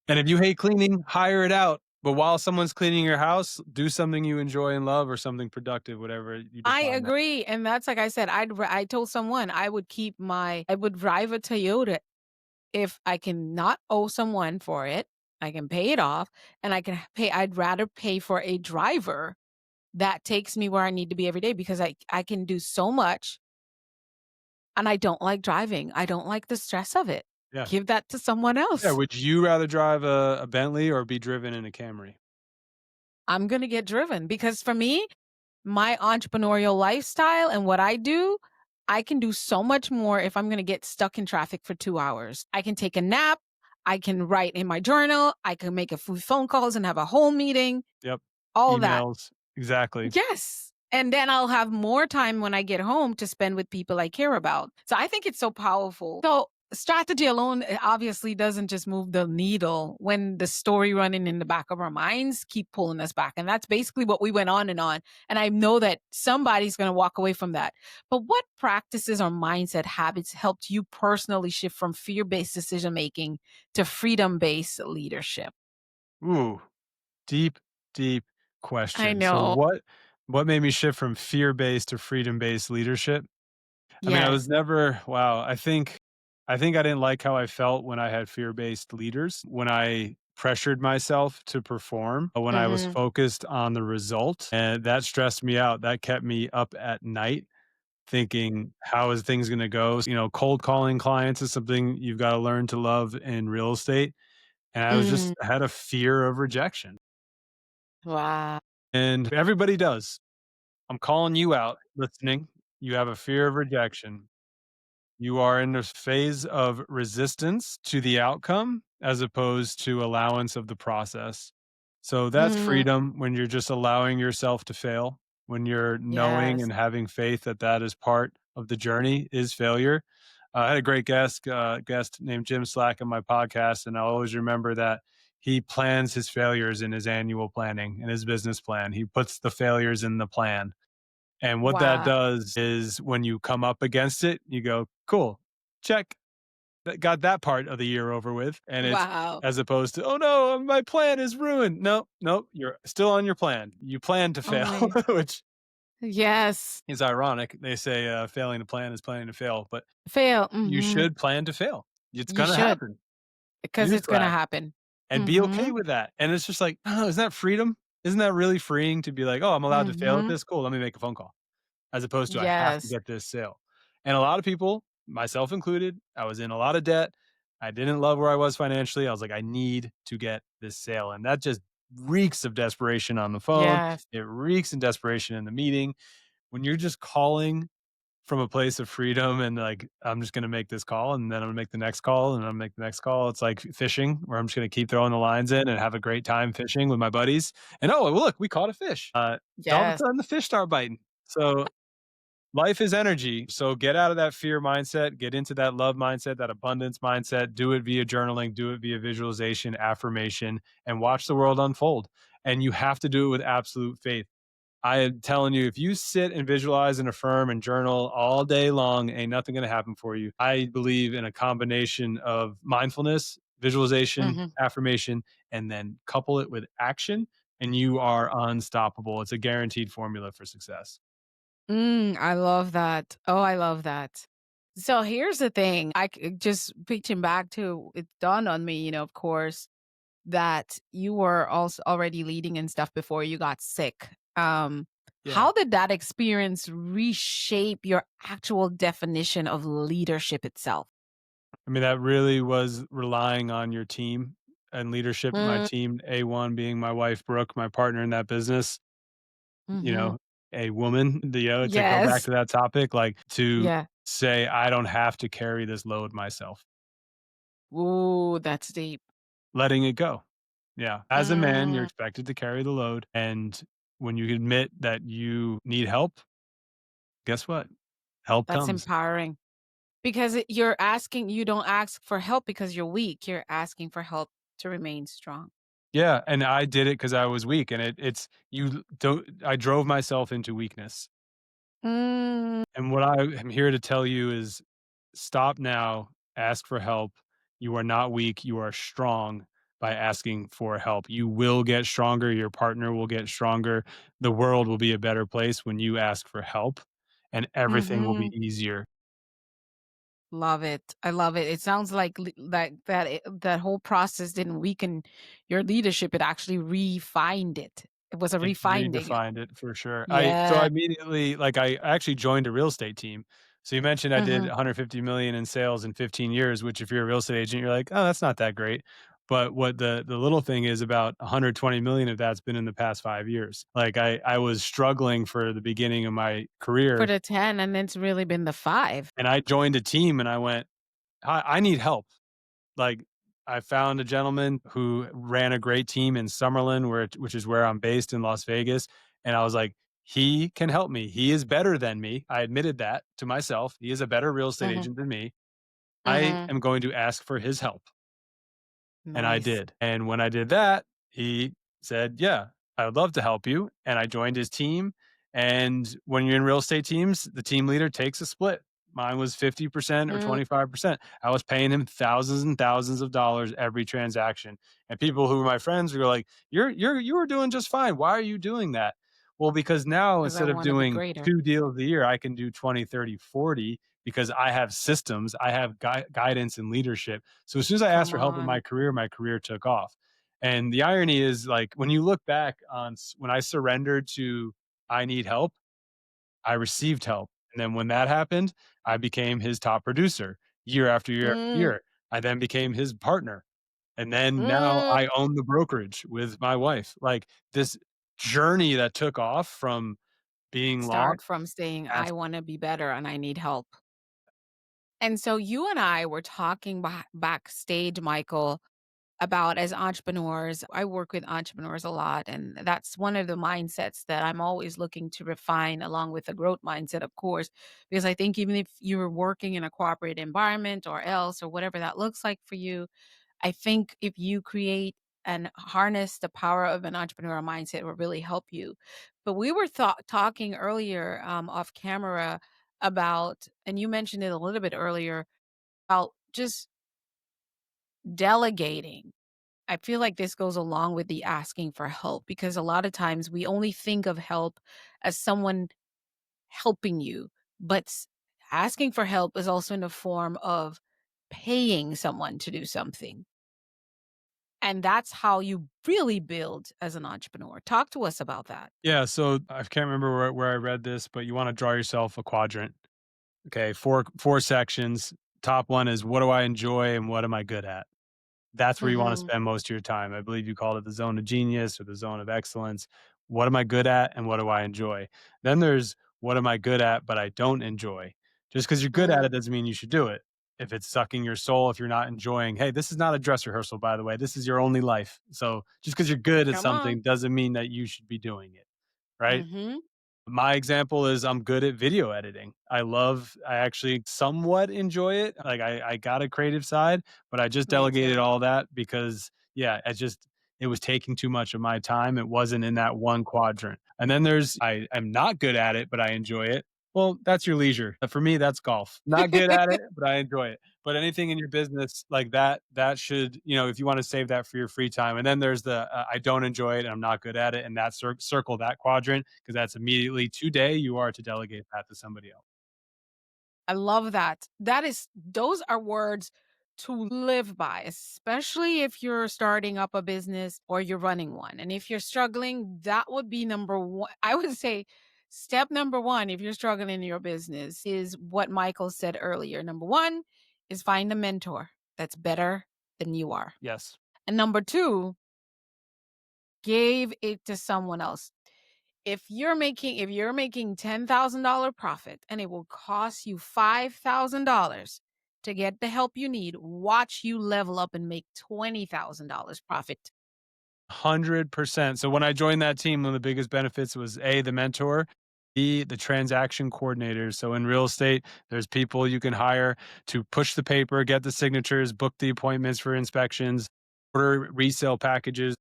And if you hate cleaning, hire it out. But while someone's cleaning your house, do something you enjoy and love or something productive, whatever you I define that. agree, and that's like I said, I told someone I would drive a Toyota if I can not owe someone for it, I can pay it off, and I'd rather pay for a driver that takes me where I need to be every day because I can do so much, and I don't like driving. I don't like the stress of it. Yeah. Give that to someone Yeah, else. would you rather drive a Bentley or be driven in a Camry? I'm gonna get driven because for me, my entrepreneurial lifestyle and what I do, I can do so much more if I'm gonna get stuck in traffic for 2 hours. I can take a nap, I can write in my journal, I can make a few phone calls and have a whole meeting, Yep. all that. Emails. Exactly. Yes. And then I'll have more time when I get home to spend with people I care about. So I think it's so powerful. So strategy alone obviously doesn't just move the needle when the story running in the back of our minds keep pulling us back. And that's basically what we went on and on. And I know that somebody's going to walk away from that. But what practices or mindset habits helped you personally shift from fear-based decision making to freedom-based leadership? Ooh, deep, deep I question. So know. what made me shift from fear-based to freedom-based leadership? I mean, I was Yes. never wow, I think I didn't like how I felt when I had fear-based leaders, when I pressured myself to perform, when I was Mhm. focused on the result, and that stressed me out. That kept me up at night thinking, "How is things gonna go?" You know, cold calling clients is something you've gotta learn to love in real estate, and Mm. I had a fear of rejection, Wow. and everybody does. I'm calling you out listening. You have a fear of rejection. You are in a phase of resistance to the outcome as opposed to allowance of the process. So that's Mhm. freedom when you're just allowing yourself to fail, when you're knowing Yes. and having faith that that is part of the journey is failure. I had a great guest named Jim Slack on my podcast, and I'll always remember that he plans his failures in his annual planning, in his business plan. He puts the failures in the plan, and what that Wow. does is when you come up against it, you go, cool, check. Got that part of the year over with. And it's Wow. as opposed to, oh no, my plan is ruined. No, no, you're still on your plan. You plan to Oh fail, my which yes. is ironic. They say failing to plan is planning to fail, but Fail. you Mhm. should plan to fail. It's You going to should, happen. because it's gonna Newsflash. happen. And be okay Mhm. with that. And it's just like, oh, isn't that freedom? Isn't that really freeing to be like, oh, I'm allowed to fail at Mhm. this? Cool. Let me make a phone call. As opposed to I have to Yes. get this sale. And a lot of people, myself included, I was in a lot of debt. I didn't love where I was financially. I was like, I need to get this sale. And that just reeks of desperation on the phone. Yes. It reeks in desperation in the meeting. When you're just calling from a place of freedom and like, I'm just going to make this call and then I'm going to make the next call and I'm going to make the next call. It's like fishing where I'm just going to keep throwing the lines in and have a great time fishing with my buddies. And oh, look, we caught a fish. All of a Yes. sudden the fish start biting. So life is energy. So get out of that fear mindset, get into that love mindset, that abundance mindset, do it via journaling, do it via visualization, affirmation, and watch the world unfold. And you have to do it with absolute faith. I am telling you, if you sit and visualize and affirm and journal all day long, ain't nothing going to happen for you. I believe in a combination of mindfulness, visualization, Mhm. affirmation, and then couple it with action, and you are unstoppable. It's a guaranteed formula for success. I love that. Oh, I love that. So here's the thing. Just pitching back to it dawned on me, of course, that you were also already leading and stuff before you got sick. Yeah. How did that experience reshape your actual definition of leadership itself? I mean, that really was relying on your team and leadership. My Mm, team, A1 being my wife, Brooke, my partner in that business, you mhm. know, a woman, to go back Yes. to that topic, like to Yeah. say, I don't have to carry this load myself, Ooh, that's deep. letting it go. Yeah. As a man, you're Mm, expected to carry the load. And when you admit that you need help, guess what? Help that's comes. empowering. Because you don't ask for help because you're weak. You're asking for help to remain strong. Yeah. And I did it because I was weak. And you don't, I drove myself into weakness. Mm, And what I am here to tell you is stop now, ask for help. You are not weak, you are strong by asking for help. You will get stronger, your partner will get stronger. The world will be a better place when you ask for help and everything will be mhm. easier. Love it. I love it. It sounds like that whole process didn't weaken your leadership. It actually refined it. It was a It refinding. redefined it for sure. I Yeah. immediately I actually joined a real estate team. So you mentioned I did Mhm. 150 million in sales in 15 years, which if you're a real estate agent, you're like, "Oh, that's not that great." But what the little thing is about 120 million of that's been in the past 5 years. Like I was struggling for the beginning of my For career the 10, and it's really been the 5. and I joined a team and I went, I need help." Like, I found a gentleman who ran a great team in Summerlin, which is where I'm based in Las Vegas, and I was like, "He can help me. He is better than me." I admitted that to myself. He is a better real estate Mhm. agent than me. I Mhm. am going to ask for his help. And I Nice. did. And when I did that, he said, "Yeah, I would love to help you." And I joined his team. And when you're in real estate teams, the team leader takes a split. Mine was 50% or Mm, 25%. I was paying him thousands and thousands of dollars every transaction. And people who were my friends were like, you were doing just fine. Why are you doing that?" Well, because now 'cause I instead of wanna be doing greater. 2 deals a year, I can do 20, 30, 40 because I have systems, I have guidance and leadership. So as soon as I asked Come for help in on. my career took off. And the irony is, like, when you look back on when I surrendered to I need help, I received help. And then when that happened, I became his top producer year after year after Mm, year. I then became his partner. And then now mm. I own the brokerage with my wife. Like this journey that took off from being lost. Start from saying, "I Ask, wanna be better and I need help." And so you and I were talking backstage, Michael, about as entrepreneurs. I work with entrepreneurs a lot, and that's one of the mindsets that I'm always looking to refine, along with the growth mindset, of course, because I think even if you're working in a corporate environment or else or whatever that looks like for you, I think if you create and harness the power of an entrepreneurial mindset, it will really help you. But we were talking earlier off camera about, and you mentioned it a little bit earlier, about just delegating. I feel like this goes along with the asking for help because a lot of times we only think of help as someone helping you, but asking for help is also in the form of paying someone to do something. And that's how you really build as an entrepreneur. Talk to us about that. yeah, so I can't remember where I read this, but you want to draw yourself a quadrant. Okay, four sections. Top one is what do I enjoy and what am I good at? That's where you want to Mhm. spend most of your time. I believe you called it the zone of genius or the zone of excellence. What am I good at and what do I enjoy? Then there's what am I good at, but I don't enjoy. Just because you're good at it Mhm. doesn't mean you should do it. If it's sucking your soul, if you're not enjoying, hey, this is not a dress rehearsal, by the way. This is your only life. So just because you're good at Come on. something doesn't mean that you should be doing it. Right. Mhm. My example is I'm good at video editing. I actually somewhat enjoy it. Like I got a creative side, but I just Me delegated too. all that because yeah, it was taking too much of my time. It wasn't in that one quadrant. And then I am not good at it, but I enjoy it. Well, that's your leisure. For me, that's golf. Not good at it, but I enjoy it. But anything in your business like that should, if you want to save that for your free time. And then there's the I don't enjoy it and I'm not good at it. And that circle that quadrant because that's immediately today you are to delegate that to somebody else. I love that. Those are words to live by, especially if you're starting up a business or you're running one. And if you're struggling, that would be number one. I would say step number one, if you're struggling in your business, is what Michael said earlier. Number one is find a mentor that's better than you are. Yes. And number two, give it to someone else. If you're making $10,000 profit and it will cost you $5,000 to get the help you need, watch you level up and make $20,000 profit. 100%. So when I joined that team, one of the biggest benefits was A, the mentor, B, the transaction coordinators. So in real estate, there's people you can hire to push the paper, get the signatures, book the appointments for inspections, order resale packages,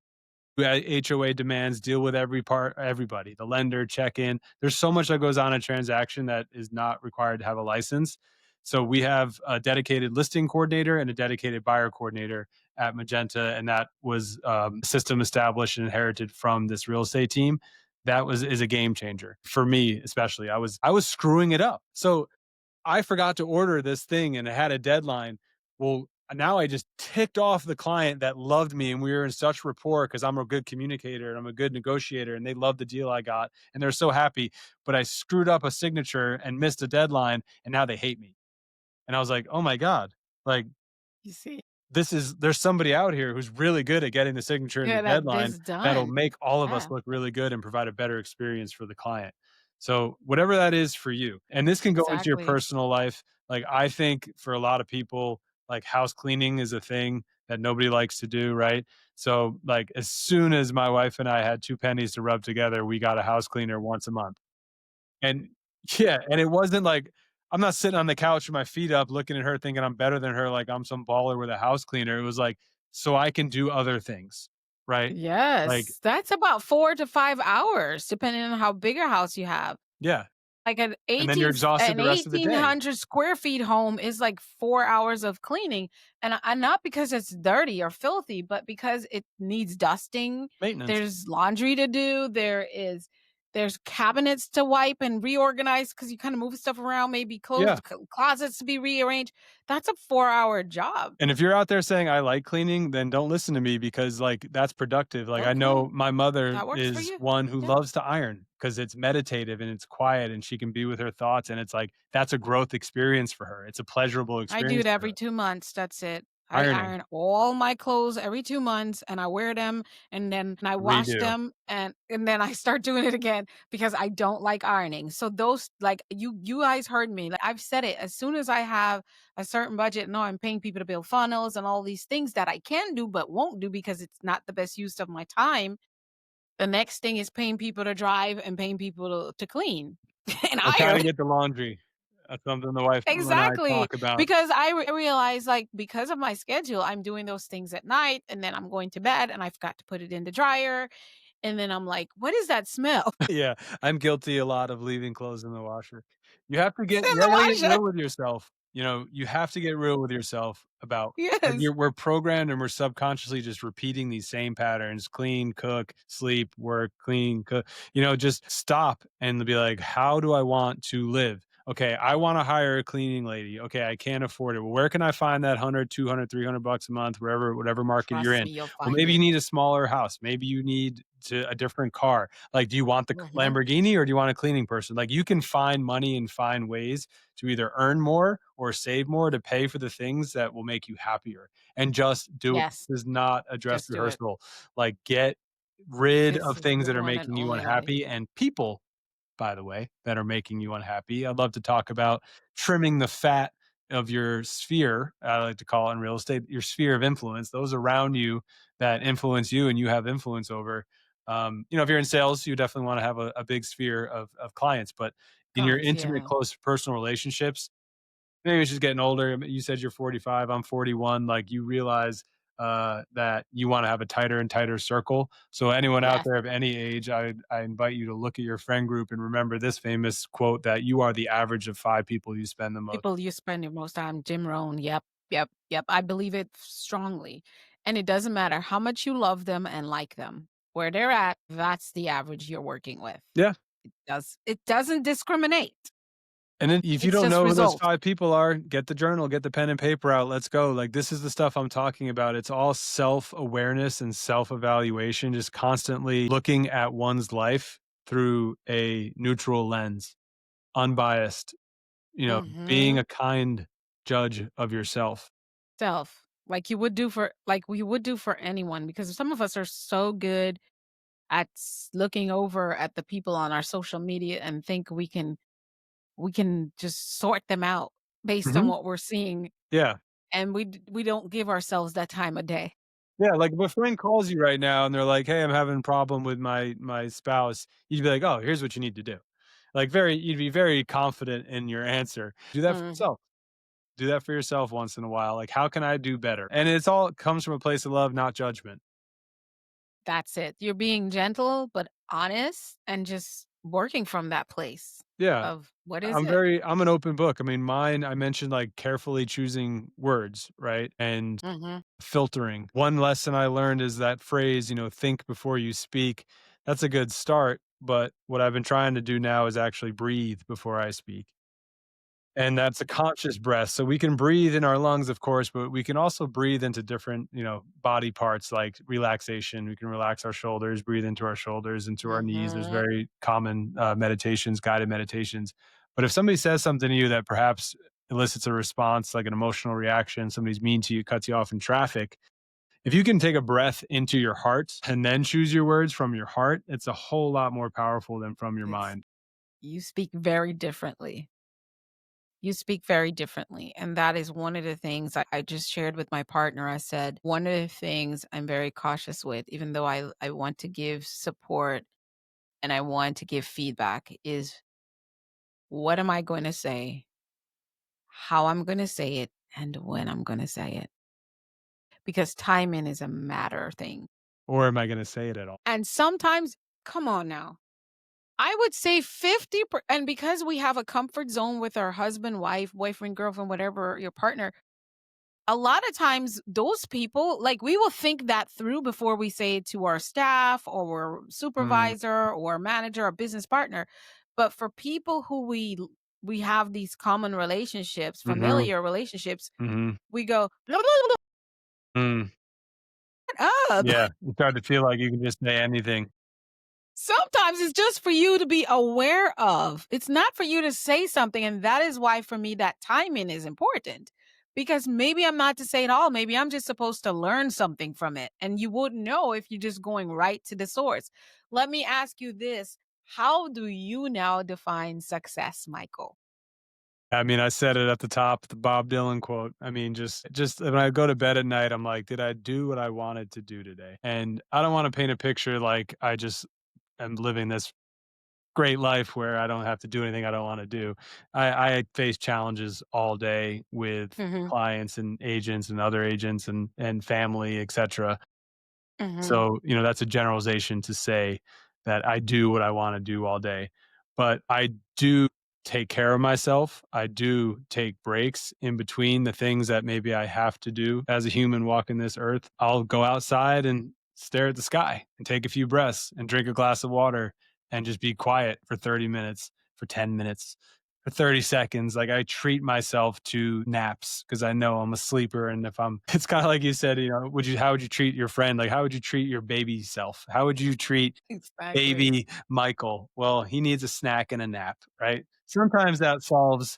HOA demands, deal with everybody, the lender, check in. There's so much that goes on in a transaction that is not required to have a license. So we have a dedicated listing coordinator and a dedicated buyer coordinator at Magenta, and that was a system established and inherited from this real estate team. That was is a game changer for me, especially. I was screwing it up. So I forgot to order this thing and it had a deadline. Well, now I just ticked off the client that loved me and we were in such rapport because I'm a good communicator and I'm a good negotiator and they loved the deal I got and they're so happy. But I screwed up a signature and missed a deadline and now they hate me. And I was like, oh my God, like You see? there's somebody out here who's really good at getting the signature and the Get at deadline this that'll done. make all of us Yeah, look really good and provide a better experience for the client. So whatever that is for you. And this can go into your exactly. personal life. Like I think for a lot of people, like house cleaning is a thing that nobody likes to do, right? So like as soon as my wife and I had two pennies to rub together, we got a house cleaner once a month. And yeah, and it wasn't like I'm not sitting on the couch with my feet up looking at her thinking I'm better than her, like I'm some baller with a house cleaner. It was like, so I can do other things, right? Like, Yes, that's about 4 to 5 hours depending on how big a house you have. yeah. Like And then you're exhausted an the rest of the day. 1,800 square feet home is like 4 hours of cleaning, and not because it's dirty or filthy, but because it needs dusting, Maintenance. there's laundry to do, there's cabinets to wipe and reorganize because you kinda move stuff around, maybe Yeah. closets to be rearranged. That's a 4-hour job. And if you're out there saying I like cleaning, then don't listen to me because like that's productive. Like I Okay, know my mother that works for is you. one who Yeah. loves to iron because it's meditative and it's quiet and she can be with her thoughts and it's like that's a growth experience for her. It's a pleasurable I do experience it for every her. 2 months, that's it. I Ironing, iron all my clothes every 2 months, and I wear them, and then I wash redo. them, and then I start doing it again because I don't like ironing. So those like, you guys heard me, like, I've said it, as soon as I have a certain budget, no, I'm paying people to build funnels and all these things that I can do but won't do because it's not the best use of my time. The next thing is paying people to drive and paying people to clean and Or kinda iron. get the laundry. That's something the wife and I Exactly, talk about. because I realize, like, because of my schedule, I'm doing those things at night, and then I'm going to bed, and I forgot to put it in the dryer, and then I'm like, "What is that smell?" Yeah, I'm guilty a lot of leaving clothes in the washer. It's in You the gotta get washer. real with yourself. You have to get real with yourself about like, Yes. we're programmed and we're subconsciously just repeating these same patterns, clean, cook, sleep, work, clean, cook, just stop and be like, "How do I want to live?" Okay, I want to hire a cleaning lady. Okay, I can't afford it. Well, where can I find that 100, 200, $300 a month, wherever, whatever market you're Trust in? me, you'll Well, find maybe you it. need a smaller house. Maybe you need a different car. Like, do you want the Mhm. Lamborghini or do you want a cleaning person? Like, you can find money and find ways to either earn more or save more to pay for the things that will make you happier. And just do it. Yes, This is not a dress just do it. rehearsal. Like, get rid This of is things the that are one and making you only life. unhappy and people, by the way, that are making you unhappy. I'd love to talk about trimming the fat of your sphere. I like to call it in real estate your sphere of influence, those around you that influence you and you have influence over. If you're in sales, you definitely want to have a big sphere of clients, but in your Cons, intimate, yeah. close personal relationships, maybe it's just getting older. You said you're 45, I'm 41. Like, you realize that you want to have a tighter and tighter circle. So anyone out Yes. there of any age, I invite you to look at your friend group and remember this famous quote that you are the average of 5 people you spend the most. People you spend your most time, Jim Rohn. Yep, yep, yep. I believe it strongly. And it doesn't matter how much you love them and like them. Where they're at, that's the average you're working with. Yeah. It doesn't discriminate. And then if you It's don't just know who those results. 5 people are, get the journal, get the pen and paper out. Let's go. Like, this is the stuff I'm talking about. It's all self-awareness and self-evaluation, just constantly looking at one's life through a neutral lens, unbiased, being Mhm. a kind judge of yourself. Self. Like we would do for anyone because some of us are so good at looking over at the people on our social media and think we can just sort them out based on Mhm. what we're seeing, Yeah. and we don't give ourselves that time of day. Yeah, like, if a friend calls you right now and they're like, "Hey, I'm having a problem with my spouse," you'd be like, "Oh, here's what you need to do." Like, you'd be very confident in your answer. Do that for Mhm. yourself. Do that for yourself once in a while. Like, how can I do better? And it comes from a place of love, not judgment. That's it. You're being gentle but honest and just working from that place Yeah. of what is it? I'm an open book. I mean, mine, I mentioned, like, carefully choosing words, right? And Mhm. filtering. One lesson I learned is that phrase, think before you speak. That's a good start, but what I've been trying to do now is actually breathe before I speak. And that's a conscious breath. So we can breathe in our lungs, of course, but we can also breathe into different, body parts like relaxation. We can relax our shoulders, breathe into our shoulders, into our knees. There's Mhm. very common meditations, guided meditations. But if somebody says something to you that perhaps elicits a response, like an emotional reaction, somebody's mean to you, cuts you off in traffic, if you can take a breath into your heart and then choose your words from your heart, it's a whole lot more powerful than from your It's mind. you speak very differently. You speak very differently. And that is one of the things I just shared with my partner. I said, one of the things I'm very cautious with, even though I want to give support and I want to give feedback, is what am I going to say, how I'm going to say it, and when I'm going to say it. Because timing is a matter thing. Or am I going to say it at all? And sometimes, come on now. I would say 50, and because we have a comfort zone with our husband, wife, boyfriend, girlfriend, whatever your partner, a lot of times those people, like we will think that through before we say it to our staff or Mm, supervisor or manager or business partner. But for people who we have these common relationships, mhm, familiar relationships, mhm, we go mm. up. Yeah, you start to feel like you can just say anything. Sometimes it's just for you to be aware of. It's not for you to say something. And that is why, for me, that timing is important because maybe I'm not to say it all. Maybe I'm just supposed to learn something from it. And you wouldn't know if you're just going right to the source. Let me ask you this. How do you now define success, Michael? I mean, I said it at the top, the Bob Dylan quote. I mean, just when I go to bed at night, I'm like, did I do what I wanted to do today? And I don't want to paint a picture like I just am living this great life where I don't have to do anything I don't want to do. I face challenges all day with Hmm. clients and agents and other agents and family, etc. Hmm. So, that's a generalization to say that I do what I wanna do all day. But I do take care of myself. I do take breaks in between the things that maybe I have to do as a human walking this earth. I'll go outside and stare at the sky and take a few breaths and drink a glass of water and just be quiet for 30 minutes, for 10 minutes. for 30 seconds. Like I treat myself to naps because I know I'm a sleeper. And if I'm, it's kind of like you said, how would you treat your friend? Like, how would you treat your baby self? How would you treat Exactly. baby Michael? Well, he needs a snack and a nap, right? Sometimes that solves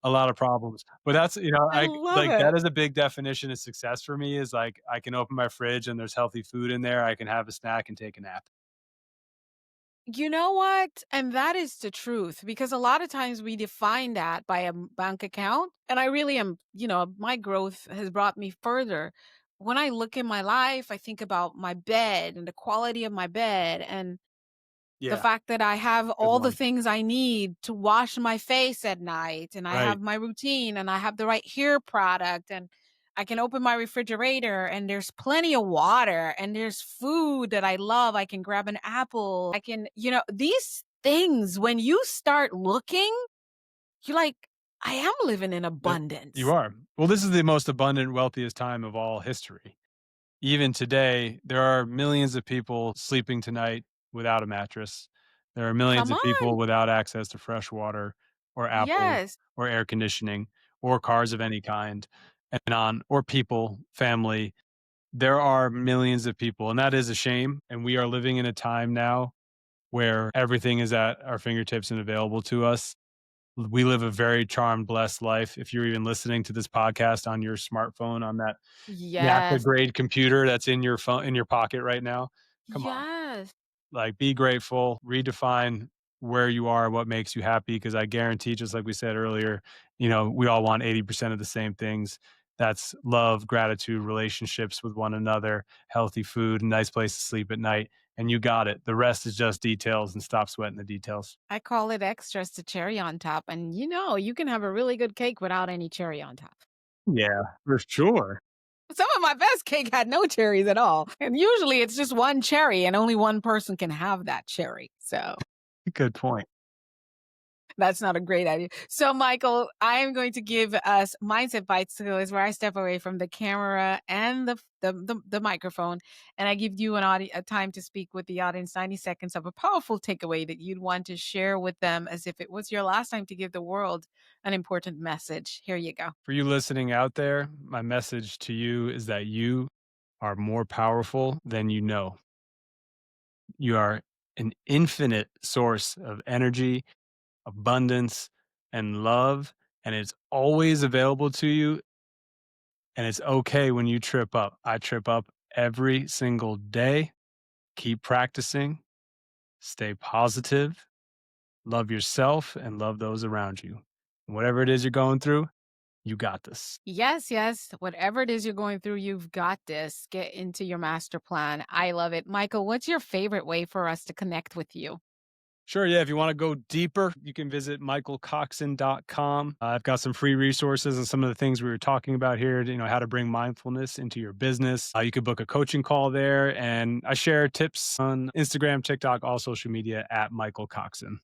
a lot of problems, but that's, I I love like that it. is a big definition of success for me is like I can open my fridge and there's healthy food in there. I can have a snack and take a nap. You know what? And that is the truth because a lot of times we define that by a bank account. And I really am, my growth has brought me further. When I look in my life, I think about my bed and the quality of my bed and the Yeah, fact that I have good all the one. things I need to wash my face at night and I Right. have my routine and I have the right hair product and I can open my refrigerator and there's plenty of water and there's food that I love. I can grab an apple. I can, these things, when you start looking, you're like, I am living in Yep, you abundance. are. Well, this is the most abundant, wealthiest time of all history. Even today, there are millions of people sleeping tonight without a mattress. There are millions Come of people on. without access to fresh water or Apple Yes. or air conditioning or cars of any kind or people, family. There are millions of people, and that is a shame. And we are living in a time now where everything is at our fingertips and available to us. We live a very charmed, blessed life. If you're even listening to this podcast on your smartphone, on that NASA Yes. grade computer that's in your phone, in your pocket right now, come on. Yes. Like, be grateful, redefine where you are, what makes you happy. Because I guarantee, just like we said earlier, we all want 80% of the same things. That's love, gratitude, relationships with one another, healthy food, nice place to sleep at night. And you got it. The rest is just details, and stop sweating the details. I call it extras to cherry on top. And you can have a really good cake without any cherry on top. Yeah, for sure. Some of my best cake had no cherries at all. And usually it's just one cherry and only one person can have that cherry. So Good point. that's not a great idea. So, Michael, I am going to give us mindset bites. So is where I step away from the camera and the microphone, and I give you a time to speak with the audience. 90 seconds of a powerful takeaway that you'd want to share with them, as if it was your last time to give the world an important message. Here you go. For you listening out there, my message to you is that you are more powerful than you know. You are an infinite source of energy, abundance, and love, and it's always available to you. And it's okay when you trip up. I trip up every single day. Keep practicing, stay positive, love yourself, and love those around you. Whatever it is you're going through, you got this. Yes, yes. Whatever it is you're going through, you've got this. Get into your master plan. I love it. Michael, what's your favorite way for us to connect with you? Sure. Yeah. If you want to go deeper, you can visit michaelcoxen.com. I've got some free resources and some of the things we were talking about here, how to bring mindfulness into your business. You could book a coaching call there. And I share tips on Instagram, TikTok, all social media at Michael Coxen.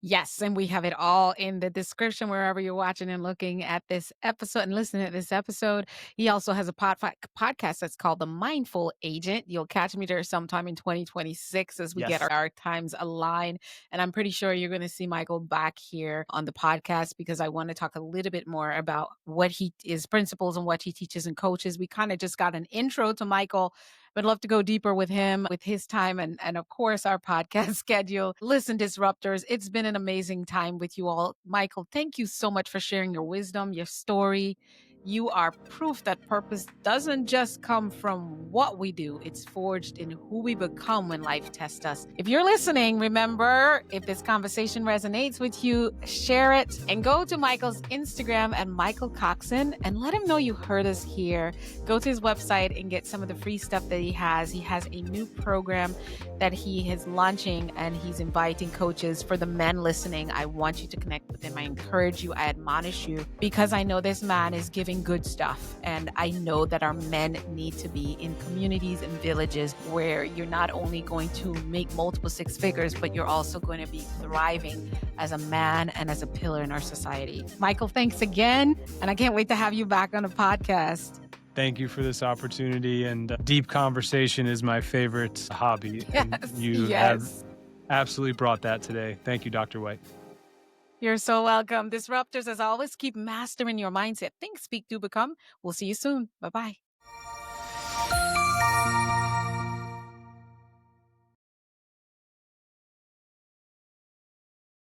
Yes, and we have it all in the description wherever you're watching and looking at this episode and listening to this episode. He also has a podcast that's called The Mindful Agent. You'll catch me there sometime in 2026 as we get Yes. our times aligned. And I'm pretty sure you're going to see Michael back here on the podcast because I want to talk a little bit more about what his principles and what he teaches and coaches. We kind of just got an intro to Michael. Would love to go deeper with him, with his time, and of course, our podcast schedule. Listen, Disruptors, it's been an amazing time with you all. Michael, thank you so much for sharing your wisdom, your story. You are proof that purpose doesn't just come from what we do, it's forged in who we become when life tests us. If you're listening, remember, if this conversation resonates with you, share it and go to Michael's Instagram at Michael Coxen and let him know you heard us here. Go to his website and get some of the free stuff that he has. He has a new program that he is launching and he's inviting coaches. For the men listening, I want you to connect with him. I encourage you, I admonish you, because I know this man is giving good stuff. And I know that our men need to be in communities and villages where you're not only going to make multiple six figures, but you're also going to be thriving as a man and as a pillar in our society. Michael, thanks again. And I can't wait to have you back on the podcast. Thank you for this opportunity. And deep conversation is my favorite hobby. Yes, And you have absolutely brought that today. Thank you, Dr. Whyte. You're so welcome. Disruptors, as always, keep mastering your mindset. Think, speak, do, become. We'll see you soon. Bye bye.